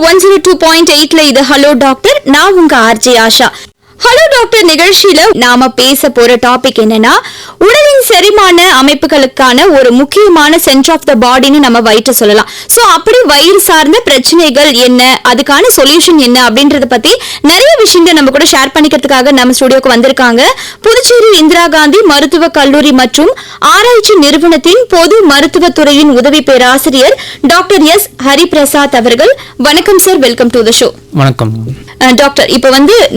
102.8 இது hello doctor. நான் உங்க ஆர்ஜே ஆஷா. ஹலோ டாக்டர் நிகழ்ச்சியில நாம பேச போற டாபிக் என்னன்னா, உடலின் செரிமான அமைப்புகளுக்கான ஒரு முக்கியமான சென்டர் ஆஃப் த பாடின்னு நம்ம வயிற்று சொல்லலாம். சோ அப்படி வயிறு சார்ந்த பிரச்சனைகள் என்ன, அதுக்கான சொல்யூஷன் என்ன அப்படின்றத பத்தி நிறைய விஷயங்கள் நம்ம கூட ஷேர் பண்ணிக்கிறதுக்காக நம்ம ஸ்டுடியோக்கு வந்திருக்காங்க. புதுச்சேரி இந்திரா காந்தி மருத்துவ கல்லூரி மற்றும் ஆராய்ச்சி நிறுவனத்தின் பொது மருத்துவத்துறையின் உதவி பேராசிரியர் டாக்டர் எஸ் ஹரிபிரசாத் அவர்கள். வணக்கம் sir, welcome to the show. வணக்கம் டாக்டர். இப்ப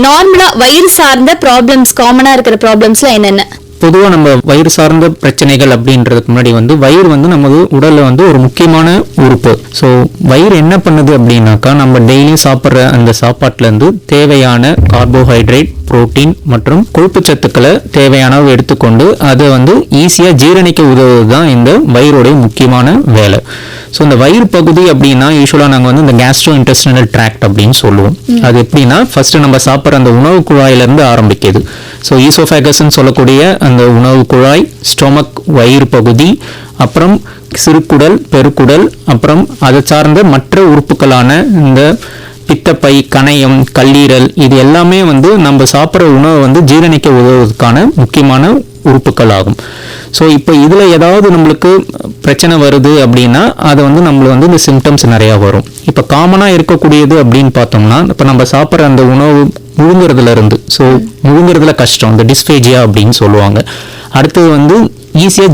நார்மலா வயிறு சார்ந்த ப்ராப்ளம்ஸ், காமனா இருக்கிற ப்ராப்ளம்ஸ்ல என்னென்ன? பொதுவாக நம்ம வயிறு சார்ந்த பிரச்சனைகள் அப்படின்றதுக்கு முன்னாடி வயிறு நமது உடல்ல ஒரு முக்கியமான உறுப்பு. ஸோ வயிறு என்ன பண்ணுது அப்படின்னாக்கா, நம்ம டெய்லியும் சாப்பிட்ற அந்த சாப்பாட்டுல இருந்து தேவையான கார்போஹைட்ரேட், புரோட்டீன் மற்றும் கொழுப்பு சத்துக்களை தேவையான அளவு எடுத்துக்கொண்டு அதை ஈஸியாக ஜீரணிக்க உதவுவது தான் இந்த வயிறுடைய முக்கியமான வேலை. ஸோ இந்த வயிறு பகுதி அப்படின்னா யூஸ்வலாக நாங்கள் இந்த கேஸ்ட்ரோ இன்டெஸ்டினல் ட்ராக்ட் அப்படின்னு சொல்லுவோம். அது எப்படின்னா, ஃபர்ஸ்ட் நம்ம சாப்பிட்ற அந்த உணவு குழாயிலிருந்து ஆரம்பிக்குது. ஸோ ஈசோஃபேகஸ்ன்னு சொல்லக்கூடிய அந்த உணவு குழாய், ஸ்டொமக் வயிறு பகுதி, அப்புறம் சிறுகுடல், பெருக்குடல், அப்புறம் அதை சார்ந்த மற்ற உறுப்புகளான இந்த பித்தப்பை, கணையம், கல்லீரல், இது எல்லாமே நம்ம சாப்பிட்ற உணவை ஜீரணிக்க உதவுவதற்கான முக்கியமான உறுப்புகள் ஆகும். ஸோ இப்போ இதில் ஏதாவது நம்மளுக்கு பிரச்சனை வருது அப்படின்னா அதை நம்மளுக்கு இந்த சிம்டம்ஸ் நிறையா வரும். இப்போ காமனாக இருக்கக்கூடியது அப்படின்னு பார்த்தோம்னா, இப்போ நம்ம சாப்பிட்ற அந்த உணவு முழுங்குறதுல இருந்து, ஸோ முழுங்குறதுல கஷ்டம், இந்த டிஸ்பேஜியா அப்படின்னு சொல்லுவாங்க. அடுத்தது ஈஸியாக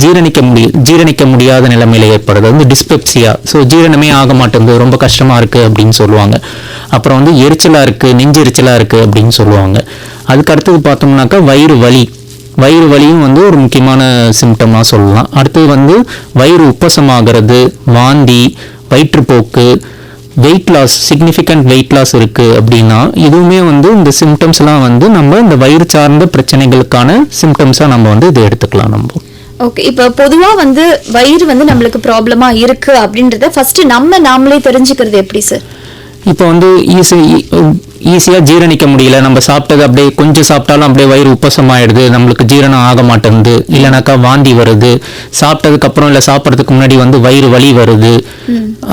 ஜீரணிக்க முடியாத நிலைமையில ஏற்படுறது டிஸ்பெப்சியா. ஸோ ஜீரணமே ஆக மாட்டேங்குது, ரொம்ப கஷ்டமாக இருக்குது அப்படின்னு சொல்லுவாங்க. அப்புறம் எரிச்சலாக இருக்குது, நெஞ்சு எரிச்சலாக இருக்குது அப்படின்னு சொல்லுவாங்க. அதுக்கு அடுத்தது பார்த்தோம்னாக்கா வயிறு வலியும் ஒரு முக்கியமான சிம்டமாக சொல்லலாம். அடுத்தது வயிறு உப்பசமாகிறது, வாந்தி, வயிற்றுப்போக்கு, weight loss, significant weight loss இருக்குது அப்படின்னா இதுவுமே இந்த சிம்டம்ஸ்லாம் நம்ம இந்த வயிறு சார்ந்த பிரச்சனைகளுக்கான சிம்டம்ஸாக நம்ம இதை எடுத்துக்கலாம் நம்ம. ஓகே. இப்போ பொதுவா வயிறு நம்மளுக்கு ப்ராப்ளமா இருக்கு அப்படின்றத ஃபர்ஸ்ட் நாமளே தெரிஞ்சுக்கிறது எப்படி சார்? இப்போ ஈஸியாக ஜீரணிக்க முடியல, நம்ம சாப்பிட்டது அப்படியே கொஞ்சம் சாப்பிட்டாலும் அப்படியே வயிறு உப்பசமாயிடுது, நம்மளுக்கு ஜீரணம் ஆக மாட்டேங்குது, இல்லைனாக்கா வாந்தி வருது, சாப்பிட்டதுக்கு அப்புறம் இல்லை சாப்பிட்றதுக்கு முன்னாடி வயிறு வலி வருது,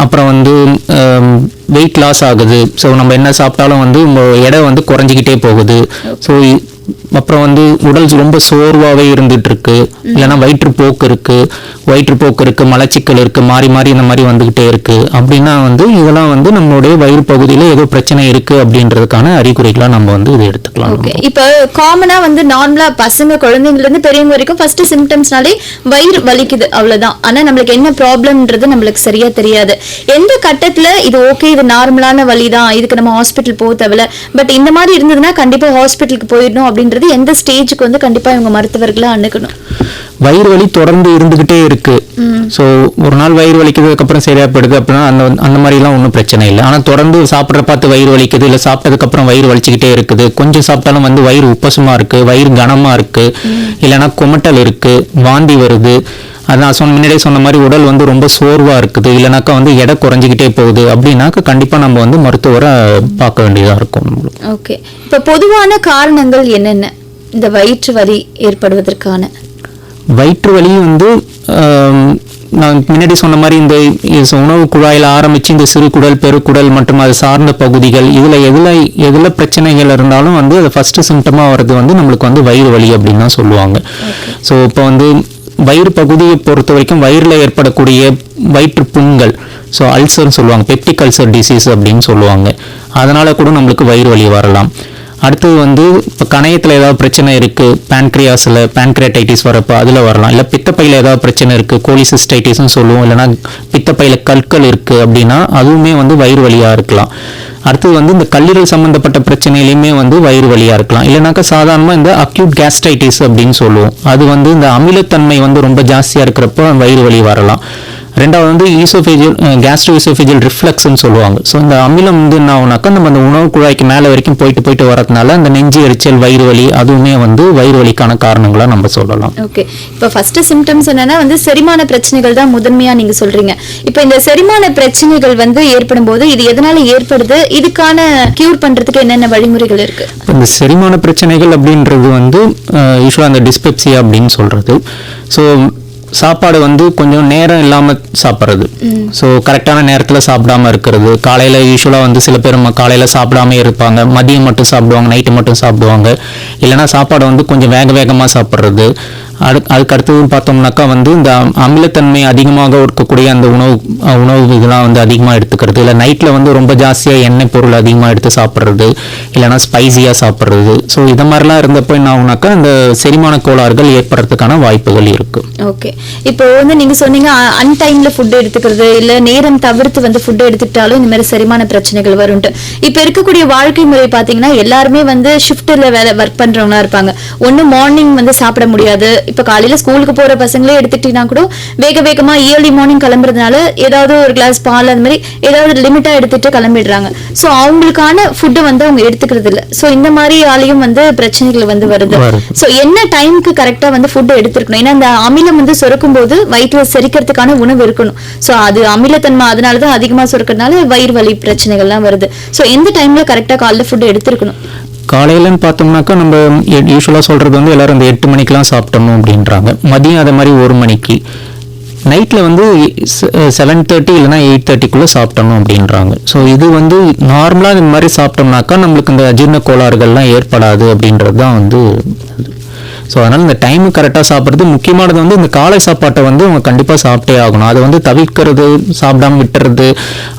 அப்புறம் வெயிட் லாஸ் ஆகுது. ஸோ நம்ம என்ன சாப்பிட்டாலும் எடை குறைஞ்சிக்கிட்டே போகுது. ஸோ அப்புறம் உடல் ரொம்ப சோர்வாகவே இருந்துட்டு இருக்கு, இல்லைன்னா வயிற்றுப்போக்கு இருக்கு, மலச்சிக்கல் இருக்கு, மாறி மாறி இந்த மாதிரி வந்துகிட்டே இருக்கு அப்படின்னா இதெல்லாம் நம்மளுடைய வயிறு பகுதியில ஏதோ பிரச்சனை இருக்கு அப்படின்றதுக்கான அறிகுறிகளா நம்ம இதை எடுத்துக்கலாம். இப்ப காமனா நார்மலா பசங்க, குழந்தைங்கல இருந்து பெரியவங்க வரைக்கும் ஃபர்ஸ்ட் சிம்டம்ஸ்னாலே வயிறு வலிக்குது, அவ்வளவுதான். ஆனா நம்மளுக்கு என்ன ப்ராப்ளம்ன்றது நம்மளுக்கு சரியா தெரியாது. எந்த கட்டத்துல இது ஓகே, இது நார்மலான வலிதான், இதுக்கு நம்ம ஹாஸ்பிட்டல் போக தேவையில்ல, பட் இந்த மாதிரி இருந்ததுன்னா கண்டிப்பா ஹாஸ்பிட்டலுக்கு போயிடணும் அப்படின்றது எந்த ஸ்டேஜுக்கு கண்டிப்பா இவங்க மருத்துவர்களை அணுகணும்? வயிறு வலி தொடர்ந்து இருந்துகிட்டே இருக்கு. ஸோ ஒரு நாள் வயிறு வலிக்கிறதுக்கு அப்புறம் சரியா போயிடுது அப்படின்னா அந்த மாதிரிலாம் ஒன்றும் பிரச்சனை இல்லை. ஆனால் தொடர்ந்து சாப்பிட்ற பார்த்து வயிறு வலிக்குது, இல்லை சாப்பிட்டதுக்கு அப்புறம் வயிறு வலிச்சுக்கிட்டே இருக்குது, கொஞ்சம் சாப்பிட்டாலும் வயிறு உப்பசமா இருக்கு, வயிறு கனமா இருக்கு, இல்லைன்னா குமட்டல் இருக்கு, வாந்தி வருது, அதான் முன்னாடியே சொன்ன மாதிரி உடல் ரொம்ப சோர்வா இருக்குது, இல்லைனாக்கா எடை குறைஞ்சிக்கிட்டே போகுது அப்படின்னாக்கா கண்டிப்பா நம்ம மருத்துவரை பார்க்க வேண்டியதா இருக்கும். ஓகே. இப்போ பொதுவான காரணங்கள் என்னென்ன இந்த வயிற்று வலி ஏற்படுவதற்கான? வயிற்று வலி நான் முன்னாடி சொன்ன மாதிரி இந்த உணவு குழாயில் ஆரம்பிச்சு இந்த சிறுகுடல், பெருக்குடல் மற்றும் அது சார்ந்த பகுதிகள், எதுல பிரச்சனைகள் இருந்தாலும் அது ஃபர்ஸ்ட் சிம்டமா வர்றது நம்மளுக்கு வயிறு வலி அப்படின்னு தான் சொல்லுவாங்க. ஸோ இப்போ வயிறு பகுதியை பொறுத்த வரைக்கும் வயிறுல ஏற்படக்கூடிய வயிற்று புண்கள், ஸோ அல்சர்னு சொல்லுவாங்க, பெப்டிக் அல்சர் டிசீஸ் அப்படின்னு சொல்லுவாங்க, அதனால கூட நம்மளுக்கு வயிறு வலி வரலாம். அடுத்தது இப்போ கணையத்தில் ஏதாவது பிரச்சனை இருக்குது, பேன்க்ரியாடைட்டிஸ் வரப்போ அதில் வரலாம், இல்லை பித்தப்பையில் ஏதாவது பிரச்சனை இருக்குது, கோலிசிஸ்டைட்டிஸ்னு சொல்லுவோம், இல்லைனா பித்தப்பையில் கற்கள் இருக்குது அப்படின்னா அதுவுமே வயிறு வலியாக இருக்கலாம். அடுத்தது இந்த கல்லீரல் சம்பந்தப்பட்ட பிரச்சனையிலையுமே வயிறு வலியாக இருக்கலாம். இல்லைனாக்கா சாதாரணமாக இந்த அக்யூட் கேஸ்ட்ரைட்டிஸ் அப்படின்னு சொல்லுவோம், அது இந்த அமிலத்தன்மை ரொம்ப ஜாஸ்தியாக இருக்கிறப்போ வயிறு வலி வரலாம். ரெண்டாவது கேஸ்ட்ரோ ஈசோஃபேஜியல் ரிஃப்ளெக்ஸ்ன்னு சொல்லுவாங்க. ஸோ இந்த அமிலம் என்ன ஆகுனாக்கா நம்ம அந்த உணவு குழாய்க்கு மேலே வரைக்கும் போயிட்டு வரதுனால அந்த நெஞ்சு எரிச்சல், வயிறு வலி, அதுவுமே வயிறு வலிக்கான காரணங்களா நம்ம சொல்லலாம். ஓகே. இப்போ ஃபர்ஸ்ட் சிம்டம்ஸ் என்னன்னா செரிமான பிரச்சனைகள் தான் முதன்மையா நீங்க சொல்றீங்க. இப்போ இந்த செரிமான பிரச்சனைகள் ஏற்படும் போது இது எதனால ஏற்படுது, இதுக்கான கியூர் பண்றதுக்கு என்னென்ன வழிமுறைகள் இருக்கு? இந்த செரிமான பிரச்சனைகள் அப்படின்றது யூஸ்வலா அந்த டிஸ்பெப்சியா அப்படின்னு சொல்றது. ஸோ சாப்பாடு வந்து கொஞ்சம் நேரம் இல்லாமல் சாப்பிட்றது. ஸோ கரெக்டான நேரத்தில் சாப்பிடாம இருக்கிறது. காலையில் யூஸ்வலாக வந்து சில பேர் காலையில் சாப்பிடாம இருப்பாங்க, மதியம் மட்டும் சாப்பிடுவாங்க, நைட்டு மட்டும் சாப்பிடுவாங்க. இல்லைனா சாப்பாடை வந்து கொஞ்சம் வேகமாக சாப்பிட்றது. அதுக்கு அடுத்தது பார்த்தோம்னாக்கா வந்து இந்த அமிலத்தன்மை அதிகமாக இருக்கக்கூடிய அந்த உணவு இதெல்லாம் வந்து அதிகமாக எடுத்துக்கிறது. இல்லை நைட்டில் வந்து ரொம்ப ஜாஸ்தியாக எண்ணெய் பொருள் அதிகமாக எடுத்து சாப்பிட்றது, இல்லைனா ஸ்பைசியாக சாப்பிட்றது. ஸோ இதை மாதிரிலாம் இருந்தப்போ என்ன ஆகுனாக்கா இந்த செரிமான கோளாறுகள் ஏற்படுறதுக்கான வாய்ப்புகள் இருக்குது. ஓகே, இப்போ வந்து நீங்கள் சொன்னீங்க அன்டைமில் ஃபுட்டு எடுத்துக்கிறது, இல்லை நேரம் தவிர்த்து வந்து ஃபுட்டு எடுத்துக்கிட்டாலும் இந்த மாதிரி செரிமான பிரச்சனைகள் வரும்ட்டு. இப்போ இருக்கக்கூடிய வாழ்க்கை முறை பார்த்தீங்கன்னா எல்லாருமே வந்து ஷிஃப்ட்டில் ஒர்க் பண்ணுறவங்களா இருப்பாங்க. ஒன்று மார்னிங் வந்து சாப்பிட முடியாது. இப்போ காலையில் ஸ்கூலுக்கு போகிற பசங்களே எடுத்துக்கிட்டீங்கன்னா கூட வேகமாக இயர்லி மார்னிங் கிளம்புறதுனால ஏதாவது ஒரு கிளாஸ் பால் அந்த மாதிரி ஏதாவது லிமிட்டாக எடுத்துட்டு கிளம்பிடுறாங்க. ஸோ அவங்களுக்கான ஃபுட்டு வந்து அவங்க எடுத்துக்கிறது இல்லை. ஸோ இந்த மாதிரி ஆலையும் வந்து பிரச்சனைகள் வந்து வருது. ஸோ என்ன டைமுக்கு கரெக்டாக வந்து ஃபுட்டு எடுத்துருக்கணும்? ஏன்னா அந்த அமிலம் வந்து சுரக்கும் போது வயிற்றுல செரிக்கிறதுக்கான உணவு இருக்கணும். ஸோ அது அமிலத்தன்மை அதனால தான் அதிகமாக சுரக்கிறதுனால வயிறு வலி பிரச்சனைகள்லாம் வருது. ஸோ எந்த டைம்ல கரெக்டாக காலைல ஃபுட்டு எடுத்துருக்கணும்? காலையிலன்னு பார்த்தோம்னாக்கா நம்ம யூஸ்வலாக சொல்கிறது வந்து எல்லோரும் அந்த 8 மணிக்கெலாம் சாப்பிட்டணும் அப்படின்றாங்க. மதியம் அதே மாதிரி 1 மணிக்கு. நைட்டில் வந்து 7:30 இல்லைனா 8:30க்குள்ளே சாப்பிட்டணும் அப்படின்றாங்க. ஸோ இது வந்து நார்மலாக இந்த மாதிரி சாப்பிட்டோம்னாக்கா நம்மளுக்கு இந்த அஜீரண கோளாறுகள்லாம் ஏற்படாது அப்படின்றது தான் வந்து. ஸோ அதனால் இந்த டைமு கரெக்டாக சாப்பிட்றது முக்கியமானது. வந்து இந்த காலை சாப்பாட்டை வந்து அவங்க கண்டிப்பாக சாப்பிட்டே ஆகணும். அதை வந்து தவிர்க்கிறது, சாப்பிடாம விட்டுறது,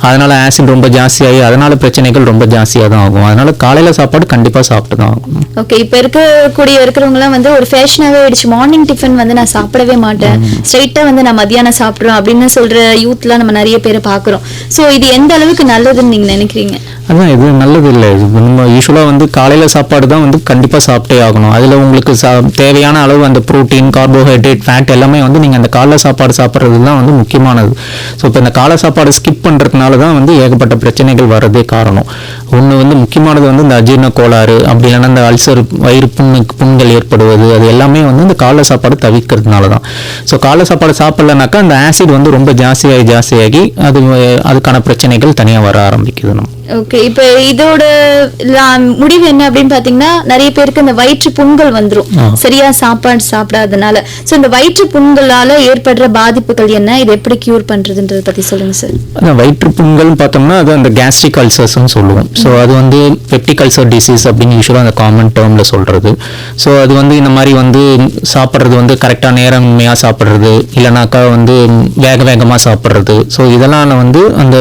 அதனால் ஆசிட் ரொம்ப ஜாஸ்தியாகி அதனால் பிரச்சனைகள் ரொம்ப ஜாஸ்தியாக தான் ஆகும். அதனால் காலையில் சாப்பாடு கண்டிப்பாக சாப்பிட்டு தான் ஆகும். ஓகே, இப்போ இருக்கிறவங்கலாம் வந்து ஒரு ஃபேஷனாகவே ஆயிடுச்சு. மார்னிங் டிஃபன் வந்து நான் சாப்பிடவே மாட்டேன், ஸ்ட்ரைட்டாக வந்து நான் மத்தியானம் சாப்பிட்றோம் அப்படின்னு சொல்கிற யூத்லாம் நம்ம நிறைய பேரை பார்க்குறோம். ஸோ இது எந்த அளவுக்கு நல்லதுன்னு நீங்கள் நினைக்கிறீங்க? அதான் இது நல்லது இல்லை. நம்ம யூஸ்வலாக வந்து காலையில் சாப்பாடு தான் வந்து கண்டிப்பாக சாப்பிட்டே ஆகணும். அதில் உங்களுக்கு தேவையான அளவு அந்த ப்ரோட்டீன், கார்போஹைட்ரேட், ஃபேட் எல்லாமே வந்து நீங்கள் அந்த காலை சாப்பாடு சாப்பிட்றது தான் வந்து முக்கியமானது. ஸோ இப்போ இந்த காலை சாப்பாடு ஸ்கிப் பண்ணுறதுனால தான் வந்து ஏகப்பட்ட பிரச்சனைகள் வர்றதே காரணம். ஒன்று வந்து முக்கியமானது வந்து இந்த அஜீரண கோளாறு, அப்படி இல்லைன்னா இந்த அல்சர், வயிறு புண்கள் ஏற்படுவது, அது எல்லாமே வந்து இந்த காலை சாப்பாடு தவிர்க்கிறதுனால தான். ஸோ காலை சாப்பாடு சாப்பிட்லனாக்கா அந்த ஆசிட் வந்து ரொம்ப ஜாஸ்தியாகி அதுக்கான பிரச்சனைகள் தனியாக வர ஆரம்பிக்குது. நம்ம ஓகே, இப்போ இதோட முடிவு என்ன அப்படின்னு பாத்தீங்கன்னா நிறைய பேருக்கு இந்த வயிற்று புண்கள் வந்துடும் சரியா சாப்பாடு சாப்பிடாதனால. ஸோ இந்த வயிற்று புண்களால ஏற்படுற பாதிப்புகள் என்ன, இதை எப்படி கியூர் பண்றதுன்றத பத்தி சொல்லுங்க சார். அதான் வயிற்று புண்கள் பார்த்தோம்னா அது அந்த கேஸ்ட்ரிக் அல்சர்ஸ்ன்னு சொல்லுவோம். ஸோ அது வந்து பெப்டிக் அல்சர் டிசீஸ் அப்படின்னு யூஸ்வலாக அந்த காமன் டேர்மில் சொல்கிறது. ஸோ அது வந்து இந்த மாதிரி வந்து சாப்பிட்றது வந்து கரெக்டாக நேரமையாக சாப்பிட்றது, இல்லைனாக்கா வந்து வேகமாக சாப்பிட்றது. ஸோ இதெல்லாம் வந்து அந்த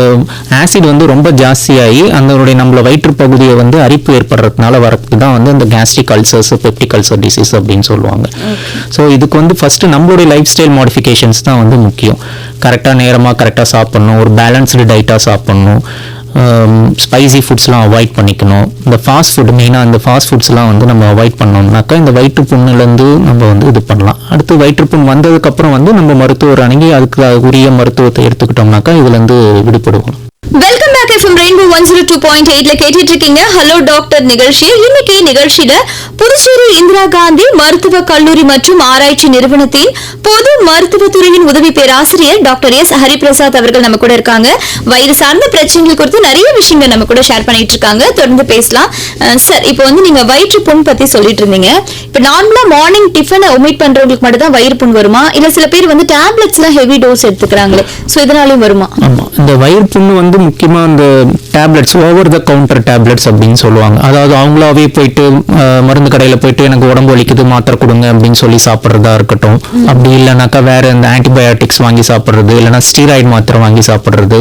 ஆசிட் வந்து ரொம்ப ஜாஸ்தியாகி அதனுடைய நம்மள வயிற்று பகுதியை வந்து அரிப்பு ஏற்படுறதுனால வரது தான் வந்து அந்த gastric ulcers, peptic ulcer disease அப்படின்னு சொல்லுவாங்க. ஸோ இதுக்கு வந்து ஃபர்ஸ்ட் நம்மளுடைய லைஃப் ஸ்டைல் மாடிஃபிகேஷன்ஸ் தான் வந்து முக்கியம். கரெக்டாக நேரமாக கரெக்டாக சாப்பிட்ணும், ஒரு பேலன்ஸ்டு டயட்டாக சாப்பிட்ணும், ஸ்பைசி ஃபுட்ஸ்லாம் அவாய்ட் பண்ணிக்கணும். இந்த ஃபாஸ்ட் ஃபுட் மெயினாக இந்த ஃபாஸ்ட் ஃபுட்ஸ்லாம் வந்து நம்ம அவாய்ட் பண்ணோம்னாக்கா இந்த வயிற்று புண்ணுலேருந்து நம்ம வந்து இது பண்ணலாம். அடுத்து வயிற்றுப்புண் வந்ததுக்கப்புறம் வந்து நம்ம மருத்துவர் அணுகி அதுக்கு உரிய மருத்துவத்தை எடுத்துக்கிட்டோம்னாக்கா இதுலேருந்து விடுபடுவோம். வெல்கம் பேக் எஃப்எம் ரெயின்போ 102.8ல கேட்டுட்டு இருக்கீங்க ஹலோ டாக்டர் நிகழ்ச்சி. இன்னைக்கு நிகழ்ச்சியில புதுச்சேரி இந்திரா காந்தி மருத்துவ கல்லூரி மற்றும் ஆராய்ச்சி நிறுவனத்தின் பொது மருத்துவத்துறையின் உதவி பேராசிரியர் டாக்டர் எஸ் ஹரிபிரசாத் அவர்கள் நம்ம கூட இருக்காங்க. வயிறு சார்ந்த பிரச்சனைகள் குறித்து நிறைய விஷயங்கள் நம்ம கூட ஷேர் பண்ணிட்டு இருக்காங்க. தொடர்ந்து பேசலாம் சார். இப்போ வந்து நீங்க வயிற்று புண் பத்தி சொல்லிட்டு இருந்தீங்க. இப்போ நார்மலா மார்னிங் டிஃபனை ஒமிட் பண்றவங்களுக்கு மட்டும் தான் வயிறு புண் வருமா, இல்ல சில பேர் வந்து டேப்லெட்ஸ்லாம் ஹெவி டோஸ் எடுத்துக்கிறாங்களே, ஸோ இதனாலேயும் வருமா? ஆமா, இந்த வயிறு புண்ணு வந்து முக்கியமாக இந்த tablets, over the counter tablets அப்படின்னு சொல்லுவாங்க. அதாவது அவங்களாவே போயிட்டு மருந்து கடையில் போயிட்டு எனக்கு உடம்பு வலிக்குது மாத்திரை கொடுங்க அப்படின்னு சொல்லி சாப்பிட்றதா இருக்கட்டும். அப்படி இல்லைனாக்கா வேற இந்த ஆன்டிபயோட்டிக்ஸ் வாங்கி சாப்பிட்றது, இல்லைனா ஸ்டீராய்டு மாத்திரை வாங்கி சாப்பிட்றது.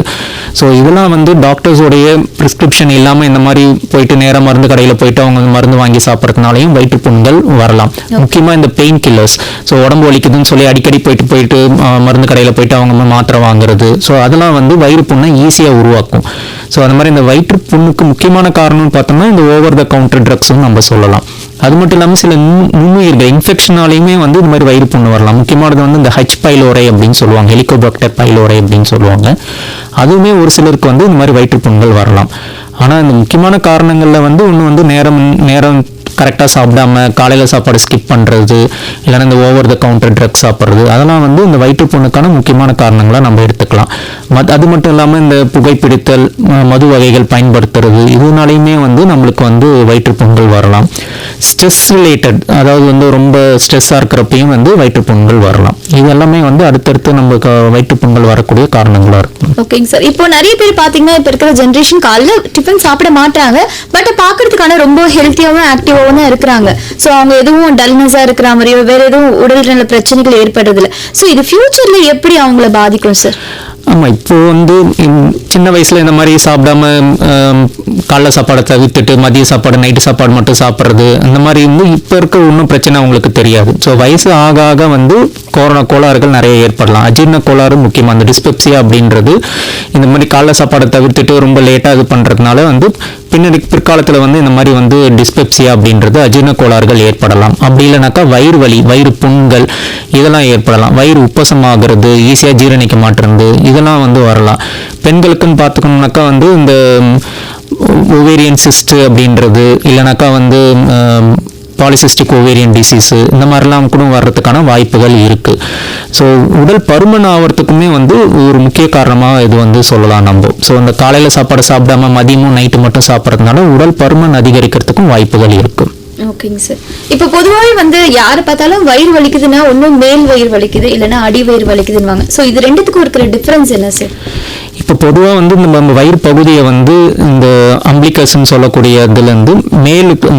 ஸோ இதெல்லாம் வந்து டாக்டர்ஸோடைய ப்ரிஸ்கிரிப்ஷன் இல்லாமல் இந்த மாதிரி போயிட்டு நேராக மருந்து கடையில் போயிட்டு அவங்க மருந்து வாங்கி சாப்பிட்றதுனாலையும் வயிற்றுப்புண்கள் வரலாம். முக்கியமாக இந்த பெயின் கில்லர்ஸ், ஸோ உடம்பு வலிக்குதுன்னு சொல்லி அடிக்கடி போயிட்டு மருந்து கடையில் போயிட்டு அவங்க மாத்திரை வாங்குறது. ஸோ அதெல்லாம் வந்து வயிறு புண்ணை ஈஸியாக உருவாக்கும். ஸோ அந்த மாதிரி இந்த வயிற்று புண்ணுக்கு முக்கியமான காரணம்னு பார்த்தோம்னா இந்த ஓவர் த கவுண்டர் ட்ரக்ஸ்ன்னு நம்ம சொல்லலாம். அது மட்டும் இல்லாமல் சில நுண்ணுயிர்கள் இன்ஃபெக்ஷனாலையுமே வந்து இந்த மாதிரி வயிறு புண்ணு வரலாம். முக்கியமானது வந்து இந்த ஹெச் பைலோரை அப்படின்னு சொல்லுவாங்க, ஹெலிகோபாக்டர் பைலோரை அப்படின்னு சொல்லுவாங்க. அதுவுமே ஒரு சிலருக்கு வந்து இந்த மாதிரி வயிற்று புண்கள் வரலாம். ஆனால் இந்த முக்கியமான காரணங்களில் வந்து ஒன்று வந்து நேரம் கரெக்டாக சாப்பிடாம காலையில் சாப்பாடு ஸ்கிப் பண்ணுறது, இல்லைன்னா இந்த ஓவர் த கவுண்டர் ட்ரக்ஸ் சாப்பிட்றது, அதெல்லாம் வந்து இந்த வயிற்றுப்புண்ணுக்கான முக்கியமான காரணங்களாக நம்ம எடுத்துக்கலாம். அது மட்டும் இல்லாமல் இந்த புகைப்பிடித்தல், மது வகைகள் பயன்படுத்துறது, இதனாலையுமே வந்து நம்மளுக்கு வந்து வயிற்றுப்புண்கள் வரலாம். ஸ்ட்ரெஸ் ரிலேட்டட், அதாவது வந்து ரொம்ப ஸ்ட்ரெஸ்ஸாக இருக்கிறப்பையும் வந்து வயிற்றுப்புண்கள் வரலாம். இது எல்லாமே வந்து அடுத்தடுத்து நமக்கு வயிற்றுப்புண்கள் வரக்கூடிய காரணங்களாக இருக்கும். ஓகேங்க சார். இப்போ நிறைய பேர் பாத்தீங்கன்னா இப்ப இருக்கிற ஜென்ரேஷன் காலைல டிஃபன் சாப்பிட மாட்டாங்க, பட் பாக்குறதுக்கான ரொம்ப ஹெல்த்தியாவும் ஆக்டிவாவும் இருக்கிறாங்க. சோ அவங்க எதுவும் டல்னஸா இருக்கிற மாதிரியோ வேற எதுவும் உடல்நல பிரச்சனைகள் ஏற்படுறது இல்ல. சோ இது ஃபியூச்சர்ல எப்படி அவங்கள பாதிக்கும் சார்? ஆமாம், இப்போ வந்து சின்ன வயசில் இந்த மாதிரி சாப்பிடாம காலைல சாப்பாடை தவிர்த்துட்டு மதிய சாப்பாடு நைட்டு சாப்பாடு மட்டும் சாப்பிட்றது, அந்த மாதிரி வந்து இப்போ இருக்க ஒன்றும் பிரச்சனை அவங்களுக்கு தெரியாது. ஸோ வயசு ஆக ஆக வந்து கோளாறுகள் நிறைய ஏற்படலாம். அஜீரண கோளாறு முக்கியமாக அந்த டிஸ்பெப்சியா அப்படின்றது இந்த மாதிரி காலைல சாப்பாடை தவிர்த்துட்டு ரொம்ப லேட்டாக இது பண்ணுறதுனால வந்து பிற்காலத்தில் வந்து இந்த மாதிரி வந்து டிஸ்பெப்சியா அப்படின்றது அஜீரண கோளாறுகள் ஏற்படலாம். அப்படி இல்லைனாக்கா வயிறு வலி, வயிறு புண்கள் இதெல்லாம் ஏற்படலாம். வயிறு உப்பசமாகிறது, ஈஸியாக ஜீரணிக்க மாட்டேறது, இதெல்லாம் வந்து வரலாம். பெண்களுக்குன்னு பார்த்துக்கணுன்னாக்கா வந்து இந்த ஓவேரியன் சிஸ்ட் அப்படின்றது, இல்லைனாக்கா வந்து பாலிசிஸ்டிக் ஓவேரியன் டிசீஸு, இந்த மாதிரிலாம் கூட வர்றதுக்கான வாய்ப்புகள் இருக்குது. ஸோ உடல் பருமன் ஆகிறதுக்குமே வந்து ஒரு முக்கிய காரணமாக இது வந்து சொல்லலாம் நம்ம. ஸோ இந்த காலையில் சாப்பாடு சாப்பிடாம மதியமும் நைட்டு மட்டும் சாப்பிட்றதுனால உடல் பருமன் அதிகரிக்கிறதுக்கும் வாய்ப்புகள் இருக்குது. ஓகேங்க சார். இப்போ பொதுவாகவே வந்து யாரை பார்த்தாலும் வயிறு வலிக்குதுன்னா ஒன்றும் மேல் வயிறு வலிக்குது, இல்லைன்னா அடி வயிறு வலிக்குதுன்னு. ஸோ இது ரெண்டுத்துக்கும் இருக்கிற டிஃப்ரென்ஸ் என்ன சார்? இப்போ பொதுவாக வந்து நம்ம வயிறு பகுதியை வந்து இந்த அம்பிளிகஸ்ன்னு சொல்லக்கூடிய இதுலேருந்து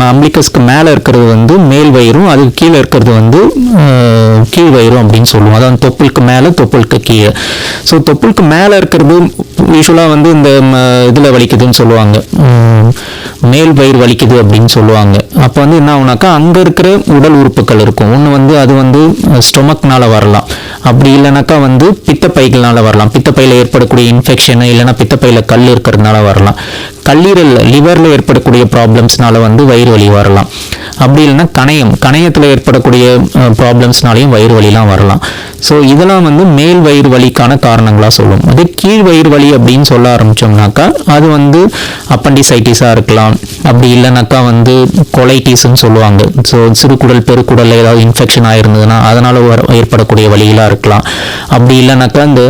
அம்பிளிகஸ்க்கு மேலே இருக்கிறது வந்து மேல் வயிறும், அதுக்கு கீழே இருக்கிறது வந்து கீழ் வயிறும் அப்படின்னு சொல்லுவோம். அதாவது தொப்புளுக்கு மேலே தொப்புளுக்கு கீழே. ஸோ தொப்புளுக்கு மேலே இருக்கிறது யூஸ்வலாக வந்து இந்த இதில் வலிக்குதுன்னு சொல்லுவாங்க, மேல் வயிறு வலிக்குது அப்படின்னு சொல்லுவாங்க. அப்போ வந்து என்ன ஆகுனாக்கா அங்கே இருக்கிற உடல் உறுப்புகள் இருக்கும். ஒன்று வந்து அது வந்து ஸ்டொமக்னால வரலாம், அப்படி இல்லைனாக்கா வந்து பித்தப்பைகள்னால வரலாம். பித்தப்பையில் ஏற்படக்கூடிய இன்ஃபெக்ஷன், இல்லைன்னா பித்தப்பையில் கல் இருக்கிறதுனால வரலாம். கல்லீரல் லிவரில் ஏற்படக்கூடிய ப்ராப்ளம்ஸ்னால வந்து வயிறு வலி வரலாம். அப்படி இல்லைன்னா கணையத்தில் ஏற்படக்கூடிய ப்ராப்ளம்ஸ்னாலையும் வயிறு வலிலாம் வரலாம். ஸோ இதெல்லாம் வந்து மேல் வயிறு வலிக்கான காரணங்களாக சொல்லும். அதே கீழ் வயிறு வலி அப்படின்னு சொல்ல ஆரம்பித்தோம்னாக்கா அது வந்து அப்பண்டிசைட்டிஸாக இருக்கலாம், அப்படி இல்லைனாக்கா வந்து கொலைட்டிஸ்ன்னு சொல்லுவாங்க. ஸோ சிறுகுடல் பெருக்குடலில் ஏதாவது இன்ஃபெக்ஷன் ஆகிருந்ததுன்னா அதனால் ஏற்படக்கூடிய வலிகளாக இருக்கலாம். அப்படி இல்லைனாக்கா இந்த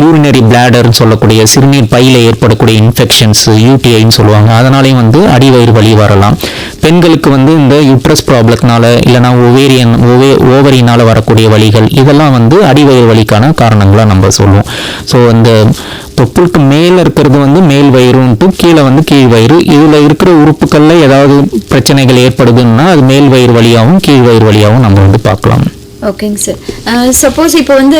யூரினரி பிளாடர்னு சொல்லக்கூடிய சிறுநீர் பையில் ஏற்படக்கூடிய இன்ஃபெக்ஷன்ஸ், யூடிஐன்னு சொல்லுவாங்க, அதனாலையும் வந்து அடிவயிறு வலி வரலாம். பெண்களுக்கு வந்து இந்த யூட்ரஸ் ப்ராப்ளத்தினால இல்லைனா ஓவரினால் வரக்கூடிய வலிகள், இதெல்லாம் வந்து அடிவயிறு வலிக்கான காரணங்களாக நம்ம சொல்லுவோம். ஸோ இந்த தொப்புளுக்கு மேலே இருக்கிறது வந்து மேல் வயிறுன்ட்டு, கீழே வந்து கீழ் வயிறு. இதில் இருக்கிற உறுப்புகளில் ஏதாவது பிரச்சனைகள் ஏற்படுதுன்னா அது மேல் வயிறு வழியாகவும் கீழ் வயிறு வழியாகவும் நம்ம வந்து பார்க்கலாம். ஓகேங்க சார். சப்போஸ் இப்போ வந்து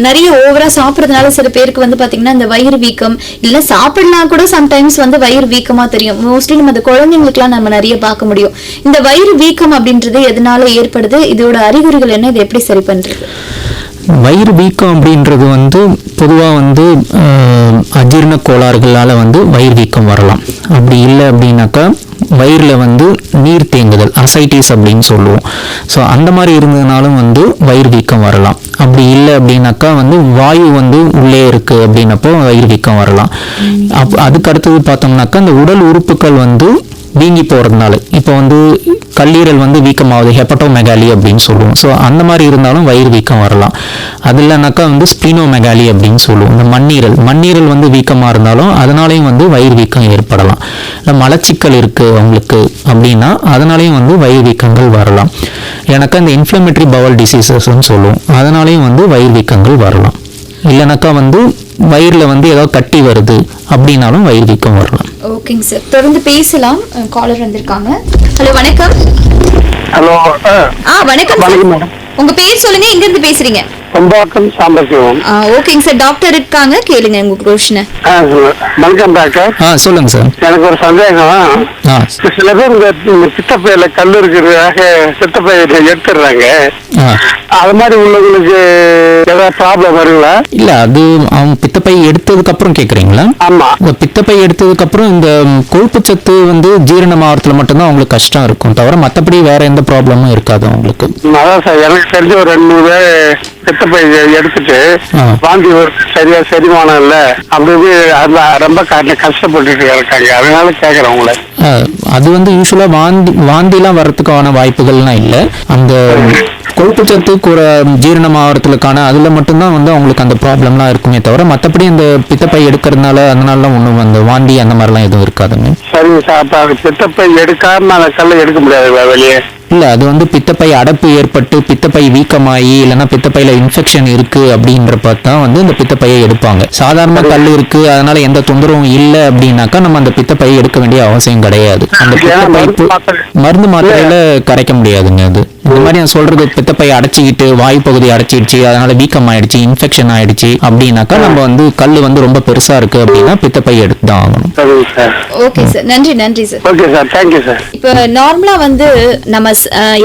நிறைய ஓவரா சாப்பிட்றதுனால சில பேருக்கு வந்து பாத்தீங்கன்னா இந்த வயிறு வீக்கம், இல்ல சாப்பிடலாம் கூட சம்டைம்ஸ் வந்து வயிறு வீக்கமா தெரியும். மோஸ்ட்லி நம்ம அந்த குழந்தைங்களுக்குலாம் நம்ம நிறைய பார்க்க முடியும். இந்த வயிறு வீக்கம் அப்படின்றது எதனால ஏற்படுது, இதோட அறிகுறிகள் என்ன, இதை எப்படி சரி பண்றது? வயிறு வீக்கம் அப்படின்றது வந்து பொதுவாக வந்து அஜீரண கோளாறுகளால் வந்து வயிறு வீக்கம் வரலாம். அப்படி இல்லை அப்படின்னாக்கா வயிறில் வந்து நீர் தேங்குதல், அசைட்டிஸ் அப்படின்னு சொல்லுவோம். ஸோ அந்த மாதிரி இருந்ததுனாலும் வந்து வயிறு வீக்கம் வரலாம். அப்படி இல்லை அப்படின்னாக்கா வந்து வாயு வந்து உள்ளே இருக்குது அப்படின்னப்போ வயிறு வீக்கம் வரலாம். அதுக்கு அடுத்தது பார்த்தோம்னாக்கா இந்த உடல் உறுப்புகள் வந்து வீங்கி போகிறதுனால, இப்போ வந்து கல்லீரல் வந்து வீக்கமாகுது, ஹெப்படோமெகாலி அப்படின்னு சொல்லுவோம். ஸோ அந்த மாதிரி இருந்தாலும் வயிறு வீக்கம் வரலாம். அது இல்லைனாக்கா வந்து ஸ்பினோமெகாலி அப்படின்னு சொல்லுவோம். இந்த மண்ணீரல் வந்து வீக்கமாக இருந்தாலும் அதனாலையும் வந்து வயிறு வீக்கம் ஏற்படலாம். இல்லை மலச்சிக்கல் இருக்குது அவங்களுக்கு அப்படின்னா அதனாலையும் வந்து வயிறு வீக்கங்கள் வரலாம். ஏன்னாக்கா இந்த இன்ஃப்ளமேட்டரி பவல் டிசீசஸ்ன்னு சொல்லுவோம், அதனாலையும் வந்து வயிறு வீக்கங்கள் வரலாம். இல்லைனாக்கா வந்து வயிறில் வந்து ஏதாவது கட்டி வருது அப்படின்னாலும் வயிறு வீக்கம் வரலாம். ஓகேங்க சார், தொடர்ந்து பேசலாம். காலர் வந்திருக்காங்க. ஹலோ, வணக்கம். ஹலோ. வணக்கம் மேடம். உங்க பேர் சொல்லுங்க, எங்க இருந்து பேசுறீங்க? பம்பாக்கம் சாம்பசிவம். ஓகேங்க சார், டாக்டர் இருக்காங்க, கேளுங்க உங்க கொஸ்டினை. வணக்கம் டாக்டர். சொல்லுங்க சார். எனக்கு ஒரு சந்தேகம். சில பேர் இந்த பித்தப்பையில கல் இருக்கிறதாக பித்தப்பையை எடுத்துடுறாங்க. அது மாதிரி உள்ளவங்களுக்கு ஏதாவது ப்ராப்ளம் வருங்களா? இல்ல, அது அவங்க பித்தப்பை எடுத்ததுக்கு அப்புறம் கேக்குறீங்களா? ஆமா. பித்தப்பை எடுத்ததுக்கு அப்புறம் இந்த கொழுப்பு சத்து வந்து ஜீரணம் ஆகிறதுல மட்டும்தான் அவங்களுக்கு கஷ்டம் இருக்கும், தவிர மற்றபடி வேற எந்த ப்ராப்ளமும் இருக்காது அவங்களுக்கு. அதான் சார், எனக்கு தெரிஞ்ச ஒரு 2-3 பேர் பித்தப்பை எடுத்துட்டு வாந்தி சரியா செரிமானம் இல்ல அப்படி ரொம்ப கஷ்டப்பட்டுட்டு இருக்காங்க. அதனால கேக்குறேன் உங்களை. அது வந்து யூஸ்வலா வாந்திலாம் வர்றதுக்கான வாய்ப்புகள்லாம் இல்லை. அந்த கொழுப்புச்சத்து ஜீரணம் ஆகிறதுக்கான அதுல மட்டும்தான் வந்து அவங்களுக்கு அந்த ப்ராப்ளம்லாம் இருக்குமே தவிர மற்றபடி அந்த பித்தப்பை எடுக்கிறதுனால அதனாலலாம் ஒன்றும் அந்த வாந்தி அந்த மாதிரிலாம் எதுவும் இருக்காதுங்க. சரிங்க சார். அப்ப பித்தப்பை எடுக்காம அந்த கல்லை எடுக்க முடியாது வெளியே? இல்ல, அது வந்து பித்தப்பை அடைப்பு ஏற்பட்டு பித்தப்பை வீக்கமாகி இல்லைன்னா பித்தப்பையில இன்ஃபெக்ஷன் இருக்கு அப்படின்றப்ப தான் வந்து இந்த பித்தப்பையை எடுப்பாங்க. சாதாரண கல் இருக்கு அதனால எந்த தொந்தரவும் இல்லை அப்படின்னாக்கா நம்ம அந்த பித்தப்பையை எடுக்க வேண்டிய அவசியம் கிடையாது. அந்த பித்தப்பை மருந்து மாத்திரையில கரைக்க முடியாதுங்க. அது இந்த மாதிரி நான் சொல்றது பித்தப்பை அடைச்சிக்கிட்டு வாயு பகுதி அடைச்சிடுச்சு அதனால வீக்கம் ஆயிடுச்சு இன்ஃபெக்ஷன் ஆயிடுச்சு அப்படின்னாக்கா நம்ம வந்து கல் வந்து ரொம்ப பெருசா இருக்கு அப்படின்னா பித்தப்பை எடுத்து தான் ஆகணும். ஓகே சார், நன்றி sir. Okay sir, thank you sir. இப்போ நார்மலா வந்து நம்ம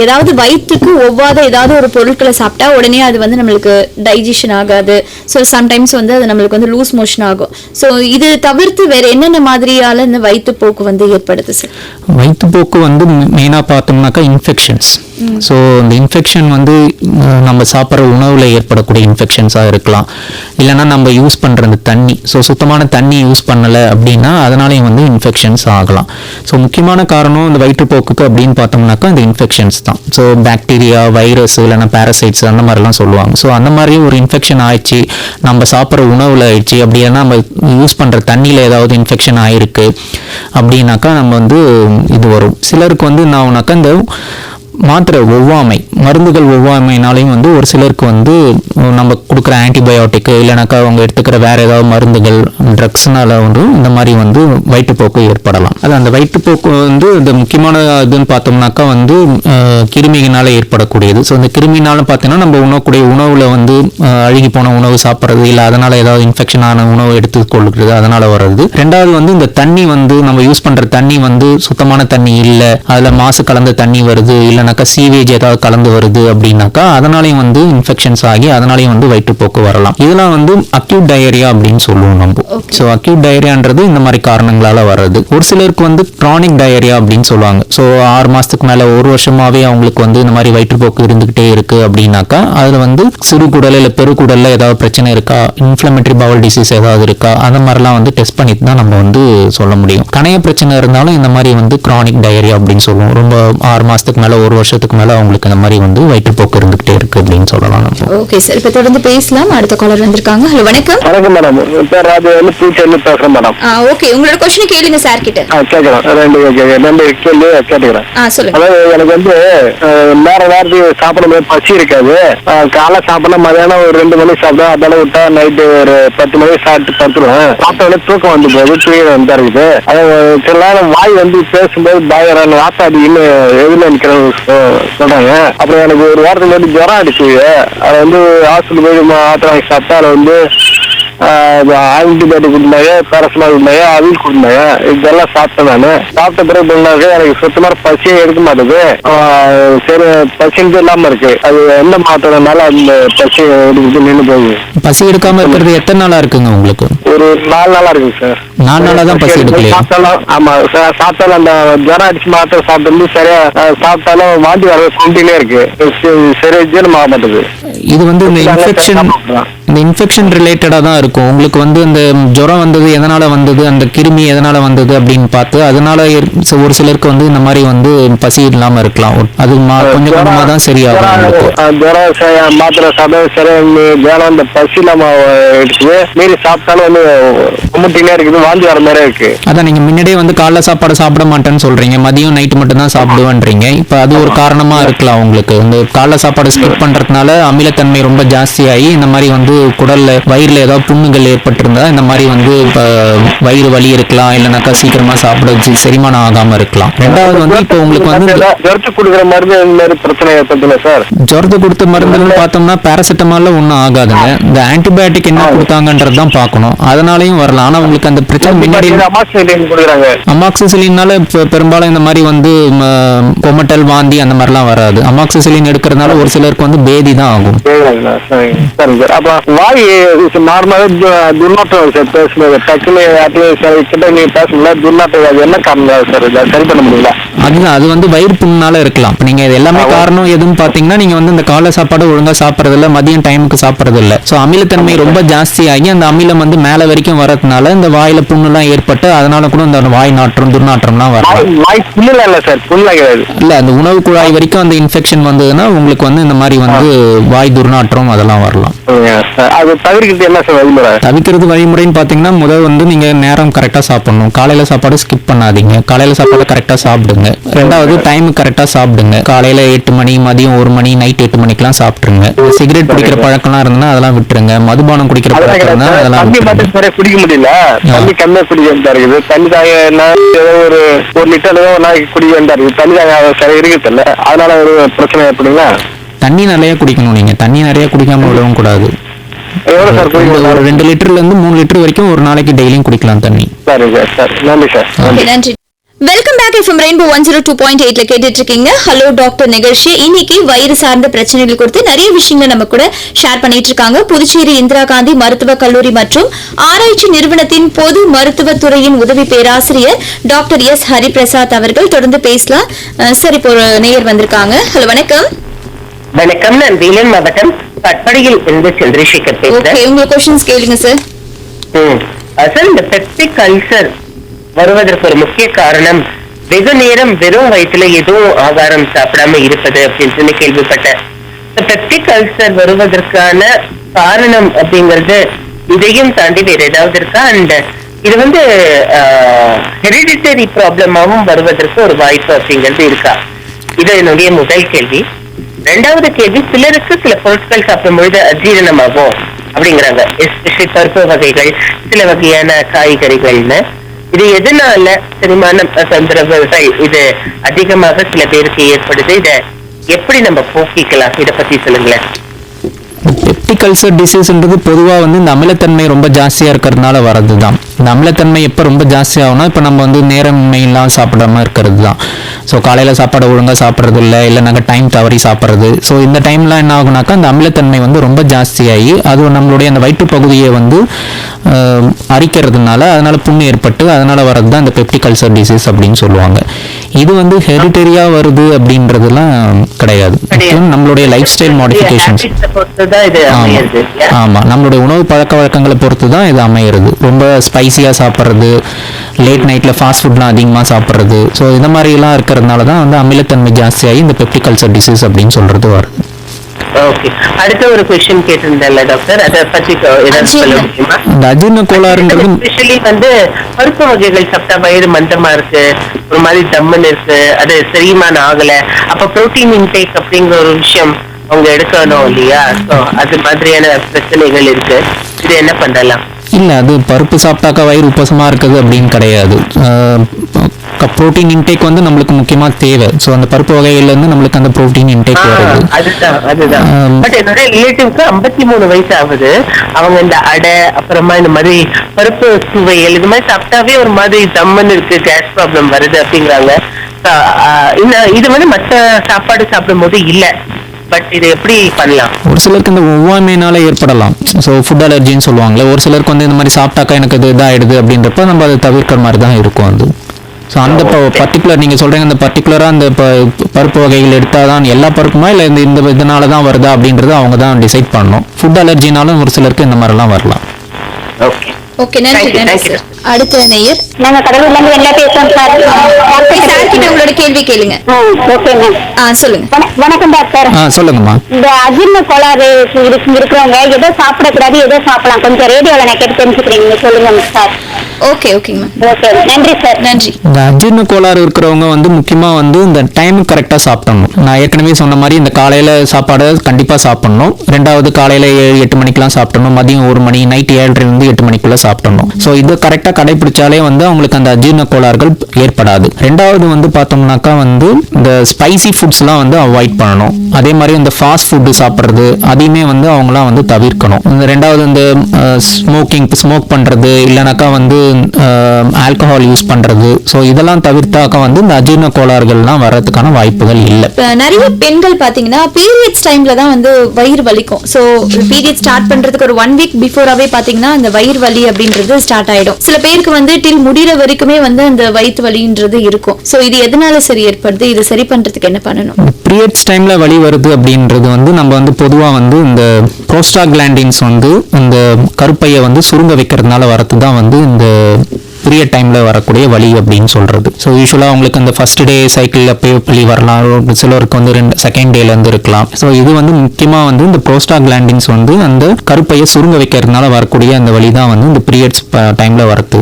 ஏதாவது வயிற்றுக்கு ஒவ்வாத ஏதாவது ஒரு பொருட்களை சாப்பிட்டா உடனே அது வந்து நம்மளுக்கு டைஜஷன் ஆகாது. ஸோ சம்டைம்ஸ் வந்து அது நம்மளுக்கு வந்து லூஸ் மோஷன் ஆகும். ஸோ இது தவிர்த்து வேற என்னென்ன மாதிரியால இந்த வயிற்றுப்போக்கு வந்து ஏற்படுது சார்? வயிற்றுப்போக்கு வந்து மெயினாக பார்த்தோம்னாக்கா இன்ஃபெக்ஷன்ஸ். ஸோ இந்த இன்ஃபெக்ஷன் வந்து நம்ம சாப்பிட்ற உணவில் ஏற்படக்கூடிய இன்ஃபெக்ஷன்ஸாக இருக்கலாம். இல்லைன்னா நம்ம யூஸ் பண்ணுற அந்த தண்ணி, ஸோ சுத்தமான தண்ணி யூஸ் பண்ணலை அப்படின்னா அதனாலேயும் வந்து இன்ஃபெக்ஷன்ஸ் ஆகலாம். ஸோ முக்கியமான காரணம் இந்த வயிற்றுப்போக்குக்கு அப்படின்னு பார்த்தோம்னாக்கா இந்த இன்ஃபெக்ஷன்ஸ் தான். ஸோ பாக்டீரியா, வைரஸ் இல்லைன்னா பேரசைட்ஸ் அந்த மாதிரிலாம் சொல்லுவாங்க. ஸோ அந்த மாதிரி ஒரு இன்ஃபெக்ஷன் ஆயிடுச்சு, நம்ம சாப்பிட்ற உணவில் ஆயிடுச்சு, அப்படின்னா நம்ம யூஸ் பண்ணுற தண்ணியில் ஏதாவது இன்ஃபெக்ஷன் ஆயிருக்கு அப்படின்னாக்கா நம்ம வந்து இது வரும். சிலருக்கு வந்து என்ன ஆகுனாக்கா இந்த மாத்திரை ஒவ்வாமை, மருந்துகள் ஒவ்வாமைனாலையும் வந்து ஒரு சிலருக்கு வந்து நம்ம கொடுக்குற ஆன்டிபயோட்டிக்கு இல்லைனாக்கா அவங்க எடுத்துக்கிற வேற ஏதாவது மருந்துகள் ட்ரக்ஸ்னால வந்து இந்த மாதிரி வந்து வயிற்றுப்போக்கு ஏற்படலாம். அது அந்த வயிற்றுப்போக்கு வந்து இந்த முக்கியமான இதுன்னு பார்த்தோம்னாக்கா வந்து கிருமியினால ஏற்படக்கூடியது. ஸோ இந்த கிருமினால பார்த்தீங்கன்னா நம்ம உணவக்கூடிய உணவுல வந்து அழுகி போன உணவு சாப்பிட்றது இல்லை அதனால ஏதாவது இன்ஃபெக்ஷன் ஆன உணவு எடுத்துக்கொள்கிறது அதனால வர்றது. ரெண்டாவது வந்து இந்த தண்ணி வந்து நம்ம யூஸ் பண்ற தண்ணி வந்து சுத்தமான தண்ணி இல்லை, அதுல மாசு கலந்த தண்ணி வருது இல்லைன்னா சீவேஜ் ஏதாவது கலந்து வருது அப்படின்னாக்கா அதனாலையும் வந்து இன்ஃபெக்ஷன்ஸ் ஆகி அதனாலையும் வந்து வயிற்றுப்போக்கு வரலாம். இதெல்லாம் வந்து அக்யூட் டயரியா அப்படின்னு சொல்லுவோம் நம்ம. ஸோ அக்யூட் டயரியான்றது இந்த மாதிரி காரணங்களால வர்றது. ஒரு சிலருக்கு வந்து கிரானிக் டயரியா அப்படின்னு சொல்லுவாங்க. ஸோ 6 மாசத்துக்கு மேல 1 வருஷமாவே அவங்களுக்கு வந்து இந்த மாதிரி வயிற்றுப்போக்கு இருந்துகிட்டே இருக்கு அப்படின்னாக்கா அதுல வந்து சிறுகுடல் இல்லை பெருக்குடல்ல ஏதாவது பிரச்சனை இருக்கா, இன்ஃப்ளமேட்டரி பவல் டிசீஸ் ஏதாவது இருக்கா, அந்த மாதிரிலாம் வந்து டெஸ்ட் பண்ணிட்டு தான் நம்ம வந்து சொல்ல முடியும். கணைய பிரச்சனை இருந்தாலும் இந்த மாதிரி வந்து கிரானிக் டயரியா அப்படின்னு சொல்லுவோம். ரொம்ப 6 மாசத்துக்கு மேல 1 வருஷத்துக்கு மேல அவங்களுக்கு இந்த மாதிரி வந்து வயிற்றுப்போக்கு இருந்துகிட்டே இருக்கு அப்படின்னு சொல்லலாம். ஓகே சார், இப்ப தொடர்ந்து பேசலாம். அடுத்த காலர் வந்திருக்காங்க. ஹலோ, வணக்கம். வணக்கம் மேடம். பேர் ராஜு, பூச்சேரியில பேசுறேன் மேடம். ஓகே, உங்களோட क्वेश्चन கேளுங்க சார் கிட்ட. கேட்கலாம். ரெண்டு கேள்வி கேட்டுக்கிறேன். சொல்லுங்க. அதாவது எனக்கு வந்து நேரத்துக்கு சாப்பிடும்போது பசி இருக்காது. காலை சாப்பிடா மதியானம் ஒரு 2 மணிக்கு சாப்பிடுவேன். அதெல்லாம் விட்டா நைட்டு ஒரு 10 மணிக்கு சாப்பிட்டு படுத்துருவேன். சாப்பிட்ட தூக்கம் வந்து போகுது, தூக்கம் வந்து இருக்குது. அதாவது சில நேரம் வாய் வந்து பேசும்போது பயங்கர வாத்தாடி இன்னும் எதுல நிக்கிறேன் சொல்றாங்க. அப்புறம் எனக்கு ஒரு வாரத்துக்கு வந்து ஜுரம் அடிச்சு அதை வந்து ஹாஸ்பிட்டல் போய் மாத்திரை வாங்கி சாப்பிட்டா அதை வந்து ஆன்டிபயோட்டிக் கொடுத்தாங்க, பேரசிட்டமால் கொடுத்தாங்க, அவில் கொடுத்தாங்க. இதெல்லாம் சாப்பிட்டேன். நான் சாப்பிட்ட பிறகு பண்ணாக்க எனக்கு சுத்தமாக பசியே எடுக்க மாட்டேது. சரி, பசின்னு இல்லாம இருக்கு. அது என்ன மாத்திரனால அந்த பசி எடுக்கிறது நின்று போகுது. பசி எடுக்காம இருக்கிறது எத்தனை நாளா இருக்குங்க உங்களுக்கு? ஒரு 4 நாளா இருக்குங்க சார். 4 நாளா தான் பசி எடுக்கலையா? சாப்பிட்டாலும் ஆமா சாப்பிட்டாலும் அந்த ஜுரம் அடிச்சு மாத்திரை சாப்பிட்டு சரியா சாப்பிட்டாலும் வாந்தி வர கொண்டினே இருக்கு. சரியா ஜீரணம் ஆக மாட்டேது. இது வந்து இந்த இன்ஃபெக்ஷன் ரிலேட்டடா தான் இருக்கும். உங்களுக்கு வந்து இந்த ஜுரம் வந்தது எதனால வந்தது, அந்த கிருமி எதனால வந்தது அப்படின்னு பார்த்து அதனால ஒரு சிலருக்கு வந்து இந்த மாதிரி வந்து பசி இல்லாம இருக்கலாம். அது கொஞ்சம் கொஞ்சமா தான் சரியாகும். ஜுரம் மாத்திரை சாப்பிட சரி ஜுரம் அந்த பசி இல்லாம இருக்குது. மீறி சாப்பிட்டாலும் வந்து கும்பிட்டினே இருக்குது, வாந்தி வர மாதிரி இருக்கு. அதான் நீங்க முன்னாடியே வந்து காலைல சாப்பாடு சாப்பிட மாட்டேன்னு சொல்றீங்க, மதியம் நைட்டு மட்டும் தான் சாப்பிடுவேன்றீங்க. இப்ப அது ஒரு காரணமா இருக்கலாம் உங்களுக்கு. இந்த காலைல சாப்பாடு ஸ்கிப் பண்றதுனால அமிலத்தன்மை ரொம்ப ஜாஸ்தியாகி இந்த மாதிரி வந்து குடல்ல வயிறுல ஏதாவது புண்ணுகள் ஏற்பட்டிருந்தா இந்த மாதிரி வந்து இப்ப வயிறு வலி இருக்கலாம், இல்லைனாக்கா சீக்கிரமா சாப்பிட செரிமானம் ஆகாம இருக்கலாம். ரெண்டாவது வந்து இப்ப உங்களுக்கு வந்து ஜுரத்துக்கு கொடுக்குற மருந்து இந்த மாதிரி பிரச்சனை ஏற்படுத்தல சார். ஜுரத்துக்கு கொடுத்த மருந்துன்னு பார்த்தோம்னா பேராசிட்டமால்ல ஒன்றும் ஆகாதுங்க. இந்த ஆன்டிபயோட்டிக் என்ன கொடுத்தாங்கன்றது தான் பார்க்கணும். அதனாலையும் வரலாம். ஆனா உங்களுக்கு அந்த பிரச்சனை முன்னாடி அமாக்சிசிலினால பெரும்பாலும் இந்த மாதிரி வந்து கொமட்டல் வாந்தி அந்த மாதிரிலாம் வராது. அமாக்சிசிலின் எடுக்கிறதுனால ஒரு சிலருக்கு வந்து பேதி தான் ஆகும். வாய் நார்மலாவே துர்நாற்றம் சார். பேசும்போது டக்குனு கிட்ட நீங்க பேசல துர்நாற்றம் அது என்ன காரணம் சார்? சரி பண்ண முடியல. அதுதான் அது வந்து வயிறு புண்ணால இருக்கலாம். இப்ப நீங்க இது எல்லாமே காரணம் எதுன்னு பாத்தீங்கன்னா நீங்க வந்து இந்த காலை சாப்பாடு ஒழுங்கா சாப்பிடறது இல்ல, மதியம் டைமுக்கு சாப்பிடறது இல்ல. சோ அமிலத்தன்மை ரொம்ப ஜாஸ்தியாகி அந்த அமிலம் வந்து மேல வரைக்கும் வரதுனால இந்த வாயில புண்ணெல்லாம் ஏற்பட்டு அதனால கூட இந்த வாய் நாற்றம் துர்நாற்றம்லாம் வரலாம். வாய் புண்ணுல இல்ல சார், புண்ணுல கிடையாது. இல்ல அந்த உணவு குழாய் வரைக்கும் அந்த இன்ஃபெக்ஷன் வந்ததுன்னா உங்களுக்கு வந்து இந்த மாதிரி வந்து வாய் துர்நாற்றம் அதெல்லாம் வரலாம். அது தவிர்க்கிறது என்ன சார் வழிமுறை? தவிர்க்கிறது வழிமுறைன்னு பாத்தீங்கன்னா முதல் வந்து நீங்க நேரம் கரெக்டா சாப்பிடணும். காலையில சாப்பாடு ஸ்கிப் பண்ணாதீங்க. காலையில சாப்பாடு கரெக்டா சாப்பிடுங்க. ரெண்டாவது டைம் கரெக்டா சாப்பிடுங்க. காலையில 8 மணி, மதியம் 1 மணி, நைட் 8 மணிக்கெல்லாம் சாப்பிட்டுருங்க. சிகரெட் குடிக்கிற பழக்கம்லாம் இருந்தா அதெல்லாம் விட்டுருங்க. மதுபானம் குடிக்கிற பழக்கம் இருந்தா அதெல்லாம் விட்டுருங்க. குடிக்க முடியல, தண்ணி கம்மியா குடிக்க வேண்டியதா இருக்குது. தண்ணி தாங்க ஏதோ ஒரு லிட்டர் ஒரு நாளைக்கு குடிக்க வேண்டியதா இருக்குது. தண்ணி தாங்க சரி இருக்குது இல்ல, அதனால ஒரு பிரச்சனை ஏற்படுங்களா? தண்ணி நிறைய குடிக்கணும். நீங்க தண்ணி நிறைய குடிக்காம விடவும் கூடாது. எவ்வளவு சார் குடிக்கணும்? ஒரு 2 லிட்டர்ல இருந்து 3 லிட்டர் வரைக்கும் ஒரு நாளைக்கு டெய்லியும் குடிக்கலாம் தண்ணி. சரி சார், நன்றி சார். நன்றி. Welcome back. எஃப்எம் ரெயின்போ 102.8ல கேட்டுட்டு இருக்கீங்க ஹலோ டாக்டர் நிகழ்ச்சி. இன்னைக்கு வயிறு சார்ந்த பிரச்சனைகள் குறித்து நிறைய விஷயங்களை நம்ம கூட ஷேர் பண்ணிட்டு இருக்காங்க புதுச்சேரி இந்திரா காந்தி மருத்துவக் கல்லூரி மற்றும் ஆராய்ச்சி நிறுவனத்தின் பொது மருத்துவத்துறையின் உதவி பேராசிரியர் டாக்டர் எஸ் ஹரிபிரசாத் அவர்கள். தொடர்ந்து பேசலாம் சார். இப்போ ஒரு நேயர் வந்திருக்காங்க. ஹலோ, வணக்கம். வணக்கம், நான் வேலூர் மாவட்டம் பட்படியில் இருந்து சந்திரசேகர் பேசுறேன். ஓகே, உங்க क्वेश्चंस கேளுங்க சார். சார், இந்த பெப்டிக் அல்சர் வருவதற்கு ஒரு முக்கிய காரணம் வெகு நேரம் வெறும் வயிற்றுல எதுவும் ஆகாரம் சாப்பிடாம இருப்பது அப்படின்னு கேள்விப்பட்டேன். பெப்டிக் அல்சர் வருவதற்கான காரணம் அப்படிங்கிறது இதையும் தாண்டி வேற ஏதாவது இருக்கா? அண்ட் இது வந்து ஹெரிடிட்டரி ப்ராப்ளமாவும் வருவதற்கு ஒரு வாய்ப்பு அப்படிங்கிறது இருக்கா? இது என்னுடைய முதல் கேள்வி. ரெண்டாவது கேள்வி, சிலருக்கு சில பொருட்கள் சாப்பிடும் பொழுது அஜீரணமாகும் அப்படிங்கிறாங்க, எஸ்பெஷலி பருப்பு வகைகள், சில வகையான காய்கறிகள்னு. இது எதனால செரிமான தொந்தரவுகள் இது அதிகமாக சில பேருக்கு ஏற்படுது? இதை எப்படி நம்ம போக்கிக்கலாம்? இதை பத்தி சொல்லுங்களேன். பெப்டிக் அல்சர் டிசீஸ்ன்றது பொதுவாக வந்து இந்த அமிலத்தன்மை ரொம்ப ஜாஸ்தியாக இருக்கிறதுனால வர்றது தான். இந்த அமிலத்தன்மை எப்போ ரொம்ப ஜாஸ்தி ஆகும்னா இப்போ நம்ம வந்து நேரமின்மையெல்லாம் சாப்பிடாம இருக்கிறது தான். ஸோ காலையில் சாப்பாடு ஒழுங்காக சாப்பிட்றது இல்லை நாங்கள் டைம் தவறி சாப்பிட்றது. ஸோ இந்த டைம்லாம் என்ன ஆகுனாக்கா அந்த அமிலத்தன்மை வந்து ரொம்ப ஜாஸ்தியாகி அது நம்மளுடைய அந்த வயிற்றுப்பகுதியை வந்து அரிக்கிறதுனால அதனால புண்ணு ஏற்பட்டு அதனால வர்றது தான் இந்த பெப்டிக் அல்சர் டிசீஸ் அப்படின்னு சொல்லுவாங்க. இது வந்து ஹெரிட்டரியா வருது அப்படின்றதுலாம் கிடையாது. நம்மளுடைய லைஃப் ஸ்டைல் மாடிஃபிகேஷன்ஸ், ஆமா, நம்மளுடைய உணவு பழக்க வழக்கங்களை பொறுத்து தான் இது அமையிறது. ரொம்ப ஸ்பைசியா சாப்பிட்றது, லேட் நைட்ல ஃபாஸ்ட் ஃபுட்லாம் அதிகமாக சாப்பிட்றது, ஸோ இந்த மாதிரிலாம் இருக்கிறதுனால தான் வந்து அமிலத்தன்மை ஜாஸ்தியாகி இந்த பெப்டிக் அல்சர் டிசீஸ் அப்படின்னு சொல்றது வருது. ஓகே, அடுத்த ஒரு क्वेश्चन கேட்டிருந்தேன்ல டாக்டர், அத பத்தி ஏதாவது சொல்ல முடியுமா? இந்த அஜீரண கோளாறுன்றது ஸ்பெஷலி வந்து பருப்பு வகைகள் சாப்பிட்டா வயிறு மந்தமா இருக்கு, ஒரு மாதிரி தம்மன் இருக்கு, அது செரிமானம் ஆகல, அப்ப புரோட்டீன் இன்டேக் அப்படிங்கிற ஒரு விஷயம் அவங்க எடுக்கணும் இல்லையா? சோ அது மாதிரியான பிரச்சனைகள் இருக்கு. இது என்ன பண்ணலாம்? இல்லை, அது பருப்பு சாப்பிட்டாக்கா வயிறு உப்பசமாக இருக்குது அப்படின்னு கிடையாது. ப்ரோட்டீன் இன்டேக் வந்து நம்மளுக்கு முக்கியமாக தேவை. ஸோ அந்த பருப்பு வகையிலேருந்து நம்மளுக்கு அந்த ப்ரோட்டீன் இன்டேக் வருது. அதுதான். பட் என்னோட ரிலேட்டிவ்க்கு 53 வயசு ஆகுது. அவங்க இந்த அடை, அப்புறமா இந்த மாதிரி பருப்பு சுவைகள் இது மாதிரி சாப்பிட்டாவே ஒரு மாதிரி தம்மன் இருக்கு, கேஸ் ப்ராப்ளம் வருது அப்படிங்கிறாங்க. இது வந்து மற்ற சாப்பாடு சாப்பிடும் போது இல்ல, பட் இது எப்படி பண்ணலாம்? ஒரு சிலருக்கு இந்த ஒவ்வாமையினால ஏற்படலாம். ஸோ ஃபுட் அலர்ஜின்னு சொல்லுவாங்களே, ஒரு சிலருக்கு வந்து இந்த மாதிரி சாப்பிட்டாக்கா எனக்கு இது இதாகிடுது அப்படின்றப்ப நம்ம அதை தவிர்க்கிற மாதிரி தான் இருக்கும் அது. ஸோ அந்த பர்டிகுலர் நீங்கள் சொல்கிறீங்க, அந்த பர்டிகுலராக அந்த பருப்பு வகைகள் எடுத்தால் தான் எல்லா பருப்புமா இல்லை இந்த இதனால தான் வருதா அப்படின்றது அவங்க தான் டிசைட் பண்ணணும். ஃபுட் அலர்ஜினாலும் ஒரு சிலருக்கு இந்த மாதிரிலாம் வரலாம். ஓகே, நன்றி சார். அடுத்த நேயர், நாங்க கடலூர்ல இருந்து வெளில பேசுறோம் சார். சார் கிட்ட உங்களோட கேள்வி கேளுங்க. ஓகே மேம், சொல்லுங்க. வணக்கம் டாக்டர். சொல்லுங்கம்மா. இந்த அஜீரண கோளாறு இருக்கிறவங்க எதோ சாப்பிடக்கூடாது, எதோ சாப்பிடலாம், கொஞ்சம் ரேடியோல நான் கேட்டு தெரிஞ்சுக்கிறீங்க, சொல்லுங்க சார். ஓகேங்க. ஓகே, நன்றி சார். நன்றி. இந்த அஜீரண கோளாறு இருக்கிறவங்க வந்து முக்கியமாக வந்து இந்த டைம் கரெக்டாக சாப்பிடணும். நான் ஏற்கனவே சொன்ன மாதிரி இந்த காலையில் சாப்பாடு கண்டிப்பாக சாப்பிடணும். ரெண்டாவது காலையில் 7-8 மணிக்கெலாம் சாப்பிடணும். மதியம் 1 மணி, நைட் 7:30 8 மணிக்குள்ளே சாப்பிடணும். ஸோ இது கரெக்டாக கடைபிடிச்சாலே வந்து அவங்களுக்கு அந்த அஜீரண கோளாறுகள் ஏற்படாது. ரெண்டாவது வந்து பார்த்தோம்னாக்கா வந்து இந்த ஸ்பைசி ஃபுட்ஸ்லாம் வந்து அவாய்ட் பண்ணணும். அதே மாதிரி இந்த ஃபாஸ்ட் ஃபுட்டு சாப்பிட்றது அதையுமே வந்து அவங்களாம் வந்து தவிர்க்கணும். இந்த ரெண்டாவது இந்த ஸ்மோக் பண்ணுறது, இல்லைனாக்கா வந்து ஆல்கஹால் யூஸ் பண்றது, ஸோ இதெல்லாம் தவிர்த்தாக்க வந்து இந்த அஜீரண கோளாறுகள்லாம் வர்றதுக்கான வாய்ப்புகள் இல்லை. நிறைய பெண்கள் பாத்தீங்கன்னா பீரியட்ஸ் டைம்ல தான் வந்து வயிறு வலிக்கும். ஸோ பீரியட் ஸ்டார்ட் பண்றதுக்கு ஒரு 1 வீக் பிஃபோராவே பாத்தீங்கன்னா அந்த வயிறு வலி அப்படின்றது ஸ்டார்ட் ஆயிடும். சில பேருக்கு வந்து டில் முடிகிற வரைக்குமே வந்து அந்த வயிற்று வலின்றது இருக்கும். சோ இது எதனால சரி ஏற்படுது, இது சரி பண்றதுக்கு என்ன பண்ணணும்? பீரியட்ஸ் டைம்ல வலி வருது அப்படின்றது வந்து நம்ம வந்து பொதுவா வந்து இந்த ப்ரோஸ்டாக்லாண்டின்ஸ் வந்து இந்த கருப்பையை வந்து சுருங்க வைக்கிறதுனால வரது தான் வந்து இந்த பீரியட் டைம்ல வரக்கூடிய வலி அப்படின்னு சொல்றது. ஸோ யூஸ்வலாக உங்களுக்கு அந்த ஃபர்ஸ்ட் டே சைக்கிளில் போய் வலி வரலாம், சிலருக்கு வந்து செகண்ட் டேல இருந்து இருக்கலாம். ஸோ இது வந்து முக்கியமாக வந்து இந்த ப்ரோஸ்டாக்லாண்டின்ஸ் வந்து அந்த கருப்பையை சுருங்க வைக்கிறதுனால வரக்கூடிய அந்த வலி தான் வந்து இந்த பீரியட்ஸ் டைம்ல வரது.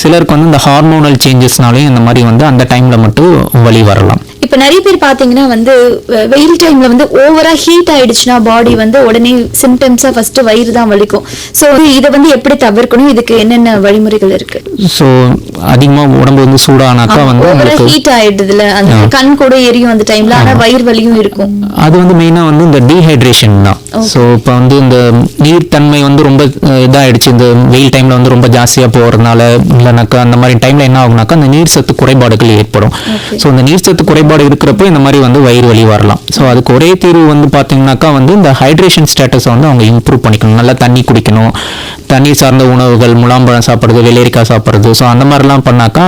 சிலருக்கு வந்து இந்த ஹார்மோனல் சேஞ்சஸ்னாலையும் இந்த மாதிரி வந்து அந்த டைம்ல மட்டும் வலி வரலாம். இப்ப நிறைய பேர் பாத்தீங்கன்னா வந்து வெயில் டைம்ல வந்து ஓவரா ஹீட் ஆயிடுச்சுன்னா பாடி வந்து உடனே சிம்டம்ஸா ஃபர்ஸ்ட் வயிறு தான் வலிக்கும். சோ இதை வந்து எப்படி தவிர்க்கணும், இதுக்கு என்னென்ன வழிமுறைகள் இருக்கு? ஸோ அதிகமாக உடம்பு வந்து சூடானாக்கா வந்து உங்களுக்கு ஹீட் ஆயிடுதுல, அந்த கண் கூட எரியும் அந்த டைம்ல, ஆனா வயிறு வலியும் இருக்கும். அது வந்து மெயினாக வந்து இந்த டீஹைட்ரேஷன் தான். ஸோ இப்போ வந்து இந்த நீர்த்தன்மை வந்து ரொம்ப இதாகிடுச்சு, இந்த வெயில் டைமில் வந்து ரொம்ப ஜாஸ்தியாக போகிறதுனால இல்லைனாக்கா அந்த மாதிரி டைமில் என்ன ஆகுனாக்கா அந்த நீர் சத்து குறைபாடுகள் ஏற்படும். ஸோ இந்த நீர் சத்து குறைபாடு இருக்கிறப்போ இந்த மாதிரி வந்து வயிறு வலி வரலாம். ஸோ அதுக்கு ஒரே தீர்வு வந்து பார்த்தீங்கன்னாக்கா வந்து இந்த ஹைட்ரேஷன் ஸ்டேட்டஸை வந்து அவங்க இம்ப்ரூவ் பண்ணிக்கணும். நல்லா தண்ணி குடிக்கணும், தண்ணி சார்ந்த உணவுகள், முலாம்பழம் சாப்பிட்றது, வெள்ளரிக்காய் சாப்பிட்றது. ஸோ அந்த மாதிரிலாம் பண்ணாக்கா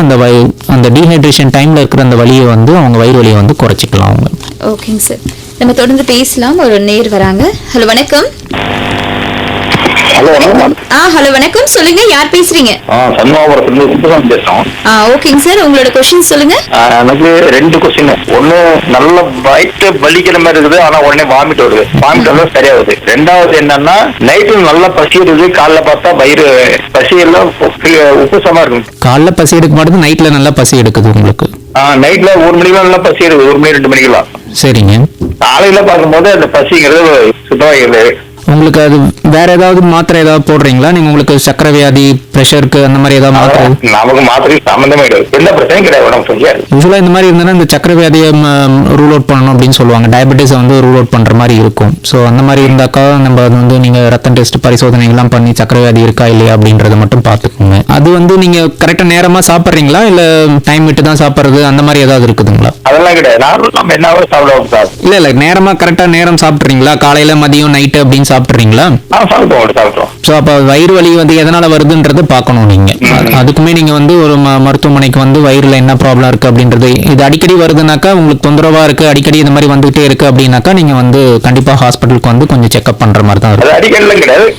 அந்த டீஹைட்ரேஷன் டைமில் இருக்கிற அந்த வலியை வந்து அவங்க வயிறு வலியை வந்து குறைச்சிக்கலாம் அவங்க. ஓகேங்க சார், நம்ம தொடர்ந்து பேசலாம். ஒரு நேர் வராங்க. ஹலோ வணக்கம். ஹலோ வணக்கம், சொல்லுங்க, யார் பேசுறீங்க? சண்முகபுரத்துல உப்புதான் பேசுறோம். ஓகேங்க சார், உங்களோட கொஸ்டின் சொல்லுங்க. எனக்கு 2 கொஸ்டின். ஒண்ணு, நல்ல வயிற்று வலிக்கிற மாதிரி இருக்குது, ஆனா உடனே வாமிட் வருது, வாமிட் வந்து சரியாகுது. 2வது என்னன்னா, நைட்டு நல்லா பசி இருக்குது, காலைல பார்த்தா வயிறு பசி எல்லாம் உப்புசமா இருக்கும். காலைல பசி எடுக்க மாட்டேது, நைட்ல நல்லா பசி எடுக்குது உங்களுக்கு? நைட்ல 1 மணிக்கெல்லாம் நல்லா பசி எடுக்குது, 1 மணி 2 மணிக்கெல்லாம். சரிங்க. காலையில பார்க்கும்போது அந்த பசிங்கிறது சுத்தமாகிறது. உங்களுக்கு அது வேற ஏதாவது மாத்திரை ஏதாவது போடுறீங்களா நீங்க? உங்களுக்கு சக்கரை வியாதி, பிரஷருக்கு அந்த மாதிரி ஏதாவது மாத்திரை? நமக்கு மாத்திரை சம்பந்தமே கிடையாது, எந்த பிரச்சனையும் கிடையாது உடம்பு சரியாது. யூஸ்வலா இந்த மாதிரி இருந்தா இந்த சக்கரை வியாதியை ரூல் அவுட் பண்ணணும் அப்படின்னு சொல்லுவாங்க. டயபெட்டிஸை வந்து ரூல் அவுட் பண்ற மாதிரி இருக்கும். ஸோ அந்த மாதிரி இருந்தாக்கா நம்ம அது வந்து நீங்க ரத்த டெஸ்ட் பரிசோதனைகள்லாம் பண்ணி சக்கரை வியாதி இருக்கா இல்லையா அப்படின்றத மட்டும் பார்த்துக்கோங்க. அது வந்து நீங்க கரெக்டா நேரமா சாப்பிட்றீங்களா இல்ல டைம் விட்டு தான் சாப்பிட்றது அந்த மாதிரி ஏதாவது இருக்குதுங்களா? அதெல்லாம் கிடையாது, நம்ம என்ன சாப்பிடுவோம் சார். இல்ல நேரமா கரெக்டா நேரம் சாப்பிட்றீங்களா? காலையில, மதியம், நைட்டு அப்படின்னு சாப்பிட்றீங்களா? சாப்பிடுவோம். ஸோ அப்போ வயிறு வலி வந்து எதனால வருதுன்றதை பார்க்கணும் நீங்க. அதுக்குமே நீங்க வந்து ஒரு மருத்துவமனைக்கு வந்து வயிறுல என்ன ப்ராப்ளம் இருக்கு அப்படின்றது, இது அடிக்கடி வருதுனாக்கா உங்களுக்கு தொந்தரவா இருக்கு, அடிக்கடி இந்த மாதிரி வந்துகிட்டே இருக்கு அப்படின்னாக்கா நீங்க வந்து கண்டிப்பா ஹாஸ்பிட்டலுக்கு வந்து கொஞ்சம் செக்அப் பண்ற மாதிரி தான் இருக்கும். அடிக்கடி கிடையாது,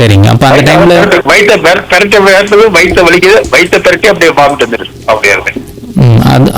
சரிங்க. அப்ப அந்த டைம்ல வயிற்று வலிக்குது, வயிற்று பெருட்டி அப்படியே வாமிட் வந்துருது, அப்படியே இருக்கு.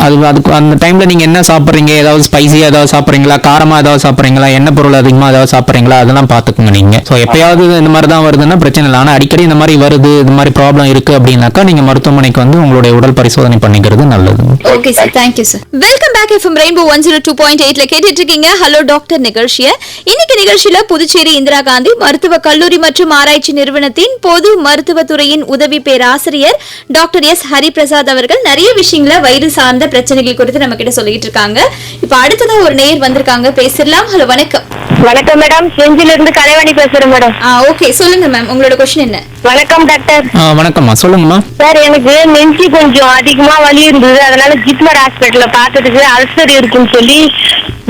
அதுக்கு அந்த டைம்ல நீங்க என்ன சாப்பிட்றீங்க? ஏதாவது ஸ்பைசியா ஏதாவது சாப்பிட்றீங்களா, காரமா ஏதாவது சாப்பிட்றீங்களா, எண்ணெய் பொருள் அதிகமா ஏதாவது சாப்பிட்றீங்களா, அதெல்லாம் பாத்துக்கோங்க நீங்க. ஸோ எப்பயாவது இந்த மாதிரி தான் வருதுன்னா பிரச்சனை இல்லை. ஆனா அடிக்கடி இந்த மாதிரி வருது, இந்த மாதிரி ப்ராப்ளம் இருக்கு அப்படின்னாக்கா நீங்க மருத்துவமனைக்கு வந்து உங்களுடைய உடல் பரிசோதனை பண்ணிக்கிறது நல்லது. Okay sir, thank you sir. Welcome back. FM Rainbow 102.8ல கேட்டுட்டு இருக்கீங்க ஹலோ டாக்டர் நிகழ்ச்சியை. இன்னைக்கு நிகழ்ச்சியில புதுச்சேரி இந்திரா காந்தி மருத்துவ கல்லூரி மற்றும் ஆராய்ச்சி நிறுவனத்தின் பொது மருத்துவத்துறையின் உதவி பேராசிரியர் டாக்டர் எஸ் ஹரிபிரசாத் அவர்கள் நிறைய விஷயங்களை வயிறு சார்ந்த பிரச்சனைகள் குறித்து நம்ம கிட்ட சொல்லிட்டு இருக்காங்க. இப்ப அடுத்ததா ஒரு நேயர் வந்திருக்காங்க, பேசலாம். ஹலோ வணக்கம். வணக்கம் மேடம், செஞ்சில இருந்து கலைவாணி பேசுறேன் மேடம். ஓகே, சொல்லுங்க மேம், உங்களோட கொஸ்டின் என்ன? வணக்கம் டாக்டர். வணக்கம்மா, சொல்லுங்கம்மா. சார், எனக்கு நெஞ்சு கொஞ்சம் அதிகமா வலி இருந்தது, அதனால ஜிப்மர் ஹாஸ்பிட்டல்ல பார்த்ததுக்கு அல்சர் இருக்குன்னு சொல்லி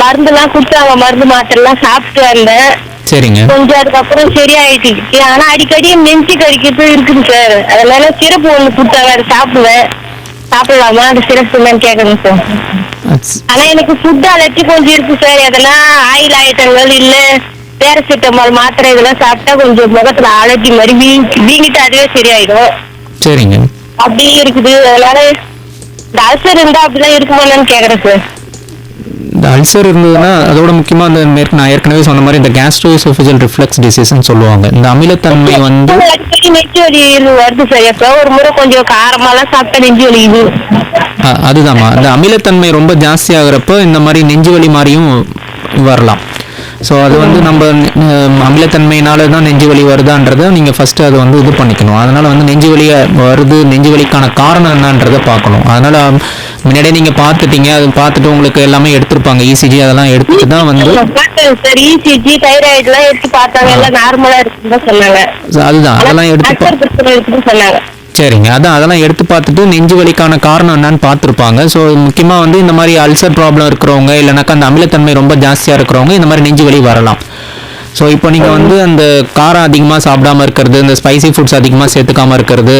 மருந்துலாம் கொடுத்தாங்க, மருந்து மாத்திரை எல்லாம் சாப்பிட்டு வந்தேன். சரிங்க. கொஞ்சம் அதுக்கப்புறம் சரியாயிட்டு, ஆனா அடிக்கடி நெஞ்சு கறிக்கிறது இருக்குங்க சார். அதனால சிறப்பு ஒண்ணு கொடுத்தாங்க, அதை சாப்பிடலாமா? அந்த சிறப்பு என்னன்னு கேட்கணும் சார். ஆனா எனக்கு ஃபுட் அலர்ஜி கொஞ்சம் இருக்கு சார். எதெல்லாம் ஆயில் ஐட்டங்கள் இல்ல பேராசிட்டமால் மாத்திரை இதெல்லாம் சாப்பிட்டா கொஞ்சம் முகத்துல அலர்ஜி மாதிரி வீங்கிட்டு அதுவே சரியாயிடும். சரிங்க. அப்படி இருக்குது. அதனால இந்த அல்சர் இருந்தா அப்படிலாம் இருக்குமான்னு கேக்குறேன் சார். இந்த அல்சர் இருந்ததுன்னா அதோட முக்கியமா அந்த நான் ஏற்கனவே சொன்ன மாதிரி இந்த கேஸ்ட்ரோஎசோஃபேஜியல் ரிஃப்ளெக்ஸ் டிசீஸ்னு சொல்லுவாங்க. இந்த அமிலத்தன்மை வந்து நெஞ்சு வலி வருது சார். எப்போ ஒரு முறை கொஞ்சம் காரமாலாம் சாப்பிட்டா நெஞ்சு வலிக்குது. அதுதான்மா, இந்த அமிலத்தன்மை ரொம்ப ஜாஸ்தி ஆகுறப்போ இந்த மாதிரி நெஞ்சு வலி மாதிரியும் வரலாம். ஸோ அது வந்து நம்ம அமிலத்தன்மையினால தான் நெஞ்சு வலி வருதான்றதை நீங்கள் ஃபஸ்ட்டு அதை வந்து இது பண்ணிக்கணும். அதனால் வந்து நெஞ்சு வலி வருது, நெஞ்சு வலிக்கான காரணம் என்னன்றதை பார்க்கணும். அதனால் முன்னாடியே நீங்கள் பார்த்துட்டீங்க, அது பார்த்துட்டு உங்களுக்கு எல்லாமே எடுத்திருப்பாங்க, இசிஜி அதெல்லாம் எடுத்துட்டு தான் வந்து இசிஜி தைராய்டுலாம் எடுத்து பார்த்தாங்க, எல்லாம் நார்மலாக இருக்குன்னு சொன்னாங்க. அதுதான் அதெல்லாம் எடுத்து சொன்னாங்க. சரிங்க. அதெல்லாம் எடுத்து பார்த்துட்டு நெஞ்சு வலிக்கான காரணம் என்னன்னு பார்த்துருப்பாங்க. ஸோ முக்கியமாக வந்து இந்த மாதிரி அல்சர் ப்ராப்ளம் இருக்கிறவங்க இல்லைனாக்கா அந்த அமிலத்தன்மை ரொம்ப ஜாஸ்தியாக இருக்கிறவங்க இந்த மாதிரி நெஞ்சு வலி வரலாம். ஸோ இப்போ நீங்கள் வந்து அந்த காரம் அதிகமாக சாப்பிடாம இருக்கிறது, இந்த ஸ்பைசி ஃபுட்ஸ் அதிகமாக சேர்த்துக்காம இருக்கிறது,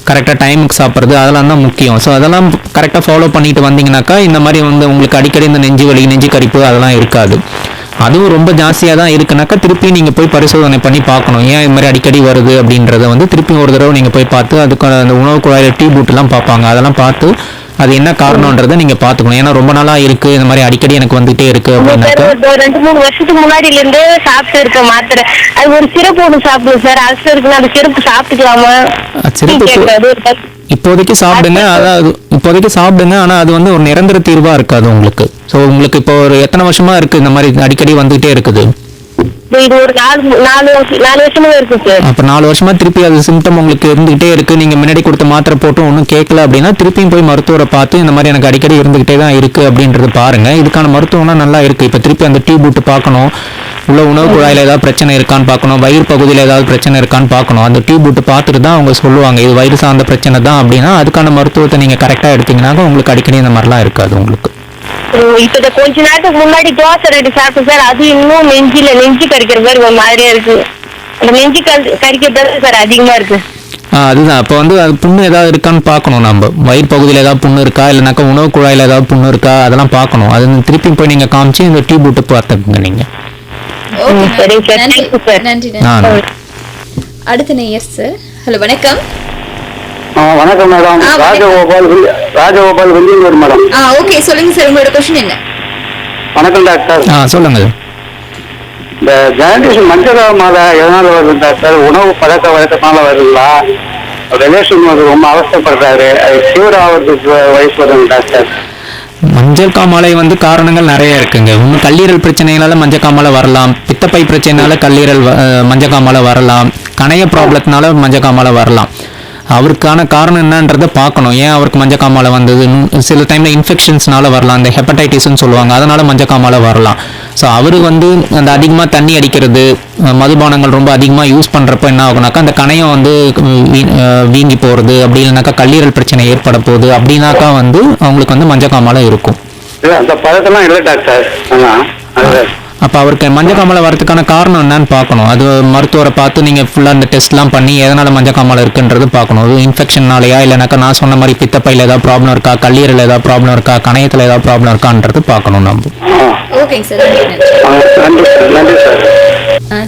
கரெக்டாக டைமுக்கு சாப்பிட்றது, அதெல்லாம் தான் முக்கியம். ஸோ அதெல்லாம் கரெக்டாக ஃபாலோ பண்ணிட்டு வந்தீங்கன்னாக்கா இந்த மாதிரி வந்து உங்களுக்கு அடிக்கடி இந்த நெஞ்சு வலி, நெஞ்சு கரிப்பு அதெல்லாம் இருக்காது. அதுவும் ரொம்ப ஜாஸ்தியாக தான் இருக்குனாக்கா திருப்பி நீங்கள் போய் பரிசோதனை பண்ணி பார்க்கணும். ஏன் இது மாதிரி அடிக்கடி வருது அப்படின்றத வந்து திருப்பி ஒரு தடவை நீங்கள் போய் பார்த்து அதுக்கான அந்த உணவு குழாயில் டீ பூட்டெல்லாம் பார்ப்பாங்க. அதெல்லாம் பார்த்து அது என்ன காரணன்றதை நீங்கள் பார்த்துக்கணும். ஏன்னா ரொம்ப நாளாக இருக்குது இந்த மாதிரி அடிக்கடி எனக்கு வந்துகிட்டே இருக்குது அப்படின்னாக்கா 2-3 வருஷத்துக்கு முன்னாடில இருந்தே சாப்பிட்டு இருக்க மாத்திரை. அது ஒரு சிறப்பு ஒன்று சாப்பிடுங்க சார். அல்சர் இருக்குன்னா அந்த சிறப்பு சாப்பிட்டுக்கலாமா? சிறப்பு இப்போதைக்கு சாப்பிடுங்க. அதாவது இப்போதைக்கு சாப்பிடுங்க, ஆனால் அது வந்து ஒரு நிரந்தர தீர்வாக இருக்காது உங்களுக்கு. ஸோ உங்களுக்கு இப்போ ஒரு எத்தனை வருஷமா இருக்குது இந்த மாதிரி அடிக்கடி வந்துகிட்டே இருக்குது? இது ஒரு 4 வருஷமா இருக்கு சார். அப்போ 4 வருஷமா திருப்பி அது சிம்டம் உங்களுக்கு இருந்துகிட்டே இருக்கு. நீங்க முன்னாடி கொடுத்த மாத்திரை போட்டும் ஒன்றும் கேட்கல அப்படின்னா திருப்பியும் போய் மருத்துவரை பார்த்து இந்த மாதிரி எனக்கு அடிக்கடி இருந்துகிட்டே தான் இருக்கு அப்படின்றது பாருங்க. இதுக்கான மருத்துவம்னா நல்லா இருக்கு. இப்போ திருப்பி அந்த டீ பூட்டு பார்க்கணும், உள்ள உணவு குழாயில் ஏதாவது பிரச்சனை இருக்கான்னு பார்க்கணும், வயிறு பகுதியில் ஏதாவது பிரச்சனை இருக்கான்னு பார்க்கணும். அந்த டீ பூட்டு பார்த்துட்டு தான் அவங்க சொல்லுவாங்க இது வயிறு சார்ந்த பிரச்சனை தான் அப்படின்னா அதுக்கான மருத்துவத்தை நீங்க கரெக்டாக எடுத்தீங்கன்னாக்க உங்களுக்கு அடிக்கடி இந்த மாதிரிலாம் இருக்காது உங்களுக்கு. இப்ப கொஞ்ச நேரத்துக்கு முன்னாடி தோசை ரெடி சாப்பிட்டேன் சார். அது இன்னும் நெஞ்சு கறிக்கிற மாதிரி ஒரு மாதிரியா இருக்கு. அந்த நெஞ்சு கறிக்கிறது சார் அதிகமா இருக்கு. அதுதான் இப்போ வந்து அது புண்ணு ஏதாவது இருக்கான்னு பார்க்கணும். நம்ம வயிறு பகுதியில் ஏதாவது புண்ணு இருக்கா, இல்லைனாக்கா உணவு குழாயில் ஏதாவது புண்ணு இருக்கா, அதெல்லாம் பார்க்கணும். அது திருப்பி போய் நீங்கள் காமிச்சு இந்த டீ பூட்டு பார்த்துக்குங்க நீங்கள். நன்றி. அடுத்த நேயர் சார். ஹலோ வணக்கம். வணக்கம் madam. Rajagopal Velliyur madam. Okay சொல்லுங்க சார், உங்களோட கொஸ்டின் என்ன? வணக்கம் டாக்டர். சொல்லுங்க. இந்த ஜெனரேஷன் மஞ்சள் மாலை எதனால வருது டாக்டர்? உணவு பழக்க வழக்கத்தினால வருங்களா? ரிலேஷன் வந்து ரொம்ப அவசரப்படுறாரு, அது கியூர் ஆகிறதுக்கு வயசு வருங்க டாக்டர். மஞ்சள் காமாலை வந்து காரணங்கள் நிறைய இருக்குங்க. இன்னும் கல்லீரல் பிரச்சனைனால மஞ்சள் காமாலை வரலாம், பித்தப்பை பிரச்சனைனால கல்லீரல் மஞ்சள் காமாலை வரலாம், கணைய ப்ராப்ளத்தினால மஞ்சள் காமாலை வரலாம். அவருக்கான காரணம் என்னன்றதை பார்க்கணும். ஏன் அவருக்கு மஞ்சள் காமாலை வந்தது? சில டைமில் இன்ஃபெக்ஷன்ஸ்னால வரலாம், இந்த ஹெப்படைட்டிஸ்ன்னு சொல்லுவாங்க, அதனால மஞ்சள் காமாலை வரலாம். ஸோ அவர் வந்து அந்த அதிகமாக தண்ணி அடிக்கிறது, மதுபானங்கள் ரொம்ப அதிகமாக யூஸ் பண்ணுறப்ப என்ன ஆகுனாக்கா அந்த கணையம் வந்து வீங்கி போகிறது, அப்படி இல்லைனாக்கா கல்லீரல் பிரச்சனை ஏற்பட போகுது அப்படின்னாக்கா வந்து அவங்களுக்கு வந்து மஞ்சள் காமாலை இருக்கும். அந்த பழக்கெல்லாம் இல்லை டாக்டர். அப்போ அவருக்கு மஞ்சள் காமாலை வரதுக்கான காரணம் என்னன்னு பார்க்கணும். அது மருத்துவரை பார்த்து நீங்கள் ஃபுல்லாக இந்த டெஸ்ட்லாம் பண்ணி எதனால் மஞ்சள் காமாலை இருக்குன்றது பார்க்கணும். அது இன்ஃபெக்ஷன்னாலையா, இல்லைனாக்கா நான் சொன்ன மாதிரி பித்தப்பையில் ஏதாவது ப்ராப்ளம் இருக்கா, கல்லீரல் ஏதாவது ப்ராப்ளம் இருக்கா, கணையத்தில் ஏதாவது ப்ராப்ளம் இருக்கான்றது பார்க்கணும் நம்ம. ஓகேங்க சார். நன்றி சார்.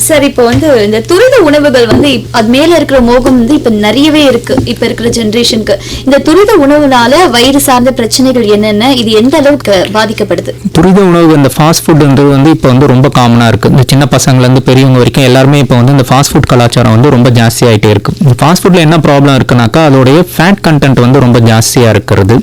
சார் இப்போ வந்து இந்த துரித உணவுகள் வந்து அது மேல இருக்கிற மோகம் வந்து இப்ப நிறையவே இருக்கு. இப்ப இருக்கிற ஜெனரேஷனுக்கு இந்த துரித உணவுனால வயிறு சார்ந்த பிரச்சனைகள் என்னென்ன, இது எந்த அளவுக்கு பாதிக்கப்படுது? துரித உணவு இந்த ஃபாஸ்ட் ஃபுட்ன்றது வந்து இப்போ வந்து ரொம்ப காமனாக இருக்குது. இந்த சின்ன பசங்கள்லேருந்து பெரியவங்க வரைக்கும் எல்லாருமே இப்போ வந்து இந்த ஃபாஸ்ட் ஃபுட் கலாச்சாரம் வந்து ரொம்ப ஜாஸ்தியாகிட்டே இருக்குது. இந்த ஃபாஸ்ட் ஃபுட்டில் என்ன ப்ராப்ளம் இருக்குனாக்கா அதோடைய ஃபேட் கண்டென்ட் வந்து ரொம்ப ஜாஸ்தியாக இருக்கிறது.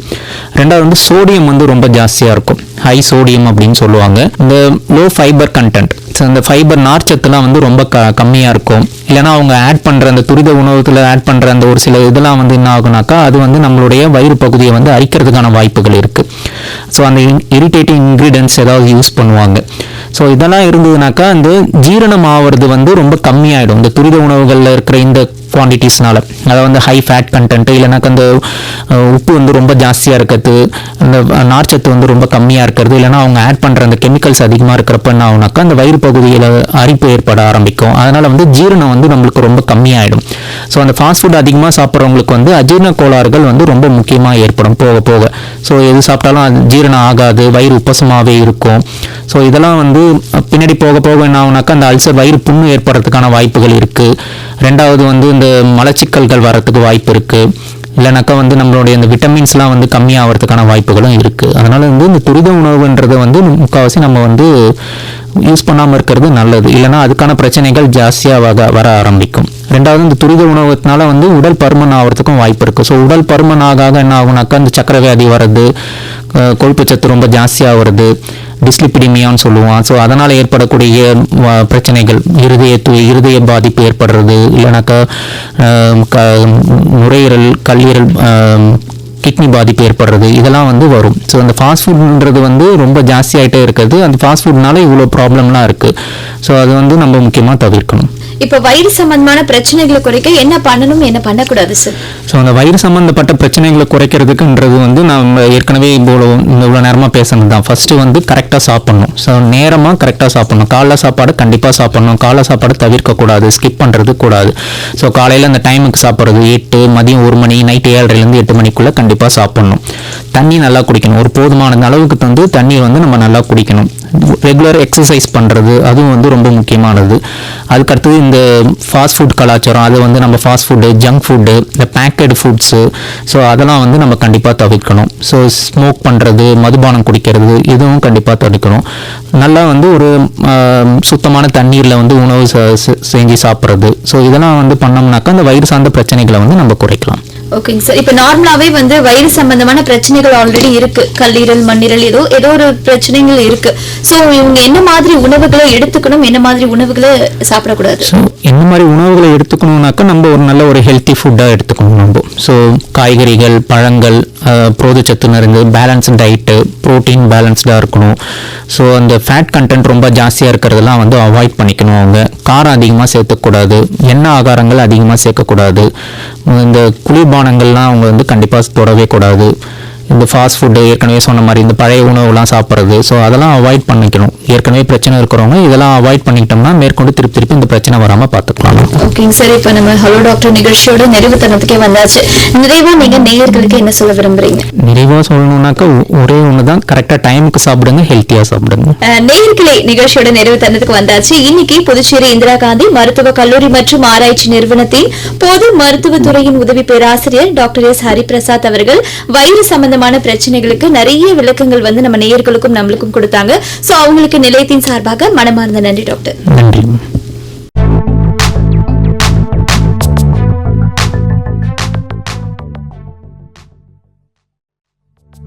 ரெண்டாவது வந்து சோடியம் வந்து ரொம்ப ஜாஸ்தியாக இருக்கும், ஹை சோடியம் அப்படின்னு சொல்லுவாங்க. இந்த லோ ஃபைபர் கண்டென்ட், அந்த ஃபைபர் நார்ச்சத்துலாம் வந்து ரொம்ப கம்மியாக இருக்கும். இல்லைனா அவங்க ஆட் பண்ணுற அந்த துரித உணவத்தில் ஆட் பண்ணுற அந்த ஒரு சில இதெல்லாம் வந்து என்ன ஆகுனாக்கா அது வந்து நம்மளுடைய வயிறு பகுதியை வந்து அரிக்கிறதுக்கான வாய்ப்புகள் இருக்குது. ஸோ அந்த இரிட்டேட்டிங் இன்க்ரீடியன்ட்ஸ் ஏதாவது யூஸ் பண்ணுவாங்க. ஸோ இதெல்லாம் இருந்ததுனாக்கா அந்த ஜீரணம் ஆகிறது வந்து ரொம்ப கம்மியாயிடும் இந்த துரித உணவுகளில் இருக்கிற இந்த குவான்டிட்டிஸ்னால. அதாவது வந்து ஹை ஃபேட் கண்டென்ட், இல்லைனாக்கா அந்த உப்பு வந்து ரொம்ப ஜாஸ்தியாக இருக்கிறது, அந்த நார்ச்சத்து வந்து ரொம்ப கம்மியாக இருக்கிறது, இல்லைனா அவங்க ஆட் பண்ணுற அந்த கெமிக்கல்ஸ் அதிகமாக இருக்கிறப்ப என்ன ஆகுனாக்கா அந்த வயிறு பகுதியில் அரிப்பு ஏற்பட ஆரம்பிக்கும். அதனால் வந்து ஜீரணம் வந்து நம்மளுக்கு ரொம்ப கம்மியாயிடும். ஸோ அந்த ஃபாஸ்ட் ஃபுட் அதிகமாக சாப்பிட்றவங்களுக்கு வந்து அஜீரண கோளாறுகள் வந்து ரொம்ப முக்கியமாக ஏற்படும் போக போக. ஸோ எது சாப்பிட்டாலும் அது ஜீரணம் ஆகாது, வயிறு உப்பசமாகவே இருக்கும். ஸோ இதெல்லாம் வந்து பின்னாடி போக போக என்ன ஆகுனாக்கா அந்த அல்சர் வயிறு புண்ணு ஏற்படுறதுக்கான வாய்ப்புகள் இருக்குது. ரெண்டாவது வந்து இந்த மலச்சிக்கல்கள் வரத்துக்கு வாய்ப்பு இருக்குது. இல்லைனாக்கா வந்து நம்மளுடைய இந்த விட்டமின்ஸ்லாம் வந்து கம்மியாகிறதுக்கான வாய்ப்புகளும் இருக்குது. அதனால் வந்து இந்த துரித உணவுன்றதை வந்து முக்கால்வாசி நம்ம வந்து யூஸ் பண்ணாமல் இருக்கிறது நல்லது. இல்லைனா அதுக்கான பிரச்சனைகள் ஜாஸ்தியாக வர ஆரம்பிக்கும். ரெண்டாவது இந்த துரித உணவுனால வந்து உடல் பருமன் ஆகிறதுக்கும் வாய்ப்பு இருக்குது. ஸோ உடல் பருமன் ஆக என்ன ஆகுனாக்கா இந்த சக்கரை வியாதி வர்றது, கொழுப்பு சத்து ரொம்ப ஜாஸ்தியாக வருது, டிஸ்லிபிடிமியான்னு சொல்லுவான். ஸோ அதனால் ஏற்படக்கூடிய பிரச்சனைகள், இருதய பாதிப்பு ஏற்படுறது, இல்லைனாக்கா நுரையீரல், கல்லீரல், கிட்னி பாதிப்பு ஏற்படுறது இதெல்லாம் வந்து வரும். ஸோ அந்த ஃபாஸ்ட் ஃபுட்ன்றது வந்து ரொம்ப ஜாஸ்தி ஆகிட்டே இருக்குது. அந்த ஃபாஸ்ட் ஃபுட்னால இவ்வளோ ப்ராப்ளம்லாம் இருக்குது. ஸோ அது வந்து நம்ம முக்கியமாக தவிர்க்கணும். இப்ப வயிறு சம்பந்தமான பிரச்சனைகளை குறைக்க என்ன பண்ணணும், என்ன பண்ணக்கூடாது சார்? ஸோ அந்த வயிறு சம்பந்தப்பட்ட பிரச்சனைகளை குறைக்கிறதுக்குன்றது வந்து நம்ம ஏற்கனவே இவ்வளோ நேரமாக பேசணும் தான். ஃபர்ஸ்ட் வந்து கரெக்டாக சாப்பிடணும். ஸோ நேரமாக கரெக்டாக சாப்பிடணும். காலைல சாப்பாடு கண்டிப்பாக சாப்பிடணும். காலை சாப்பாடு தவிர்க்கக்கூடாது, ஸ்கிப் பண்ணுறது கூடாது. ஸோ காலையில் அந்த டைமுக்கு சாப்பிட்றது 8, மதியம் 1 மணி, நைட்டு 7:30 8 மணிக்குள்ளே கண்டிப்பாக சாப்பிடணும். தண்ணி நல்லா குடிக்கணும். ஒரு போதுமான அளவுக்கு வந்து தண்ணி வந்து நம்ம நல்லா குடிக்கணும். ரெகுலர் எக்ஸசைஸ் பண்ணுறது அதுவும் வந்து ரொம்ப முக்கியமானது. அதுக்கடுத்தது இந்த ஃபாஸ்ட் ஃபுட் கலாச்சாரம், அது வந்து நம்ம ஃபாஸ்ட் ஃபுட்டு, ஜங்க் ஃபுட்டு, இந்த பேக்கெட் ஃபுட்ஸு, ஸோ அதெல்லாம் வந்து நம்ம கண்டிப்பாக தவிர்க்கணும். ஸோ ஸ்மோக் பண்ணுறது, மதுபானம் குடிக்கிறது இதுவும் கண்டிப்பாக தவிர்க்கணும். நல்லா வந்து ஒரு சுத்தமான தண்ணீரில் வந்து உணவு செஞ்சு சாப்பிட்றது. ஸோ இதெல்லாம் வந்து பண்ணோம்னாக்கா அந்த வயிறு சார்ந்த பிரச்சனைகளை வந்து நம்ம குறைக்கலாம். ஓகேங்க சார். இப்ப நார்மலாவே வந்து வயிறு சம்பந்தமான பிரச்சனைகள் ஆல்ரெடி இருக்கு. கல்லீரல், மண்ணீரல், ஏதோ ஒரு பிரச்சனைகள் இருக்கு. சோ இவங்க என்ன மாதிரி உணவுகளை எடுத்துக்கணும், என்ன மாதிரி உணவுகளை சாப்பிடக்கூடாது? ஸோ என்ன மாதிரி உணவுகளை எடுத்துக்கணும்னாக்கா நம்ம ஒரு நல்ல ஒரு ஹெல்த்தி ஃபுட்டாக எடுத்துக்கணும் நம்ம. ஸோ காய்கறிகள், பழங்கள், புரதச்சத்து நிறைந்து பேலன்ஸ்டு டயட்டு, ப்ரோட்டீன் பேலன்ஸ்டாக இருக்கணும். ஸோ அந்த ஃபேட் கண்டென்ட் ரொம்ப ஜாஸ்தியாக இருக்கிறதெல்லாம் வந்து அவாய்ட் பண்ணிக்கணும். அவங்க காரம் அதிகமாக சேர்த்துக்கூடாது, எண்ணெய் ஆகாரங்கள் அதிகமாக சேர்க்கக்கூடாது, இந்த குளிர்பானங்கள்லாம் அவங்க வந்து கண்டிப்பாக தொடவே கூடாது. இந்த ஃபாஸ்ட் ஃபுட்டு ஏற்கனவே சொன்ன மாதிரி இந்த பழைய உணவுலாம் சாப்பிட்றது, ஸோ அதெல்லாம் அவாய்ட் பண்ணிக்கணும். ஏற்கனவே பிரச்சனை இருக்கிறவங்க இதெல்லாம் அவாய்ட் பண்ணிக்கிட்டோம்னா மேற்கொண்டு திருப்பி இந்த பிரச்சனை வராமல் பார்த்துக்கலாம். ஓகேங்க சார். இப்போ நம்ம ஹலோ டாக்டர் நிகழ்ச்சியோட நிறைவு தருணத்துக்கே வந்தாச்சு. நிறைவா நீங்க நேயர்களுக்கு என்ன சொல்ல விரும்புறீங்க? நிறைவாக சொல்லணும்னாக்கா ஒரே ஒன்று தான், கரெக்டாக டைமுக்கு சாப்பிடுங்க, ஹெல்த்தியாக சாப்பிடுங்க. நேயர்களே, நிகழ்ச்சியோட நிறைவு தருணத்துக்கு வந்தாச்சு. இன்னைக்கு புதுச்சேரி இந்திரா காந்தி மருத்துவ கல்லூரி மற்றும் ஆராய்ச்சி நிறுவனத்தின் பொது மருத்துவத்துறையின் உதவி பேராசிரியர் டாக்டர் எஸ் ஹரிபிரசாத் அவர்கள் வயிறு சம்பந்தமான பிரச்சனைகளுக்கு நிறைய விளக்கங்கள் வந்து நம்ம நேயர்களுக்கும் நம்மளுக்கும் கொடுத்தாங்க. சோ அவங்களுக்கு நிலையத்தின் சார்பாக மனமார்ந்த நன்றி டாக்டர். நன்றி.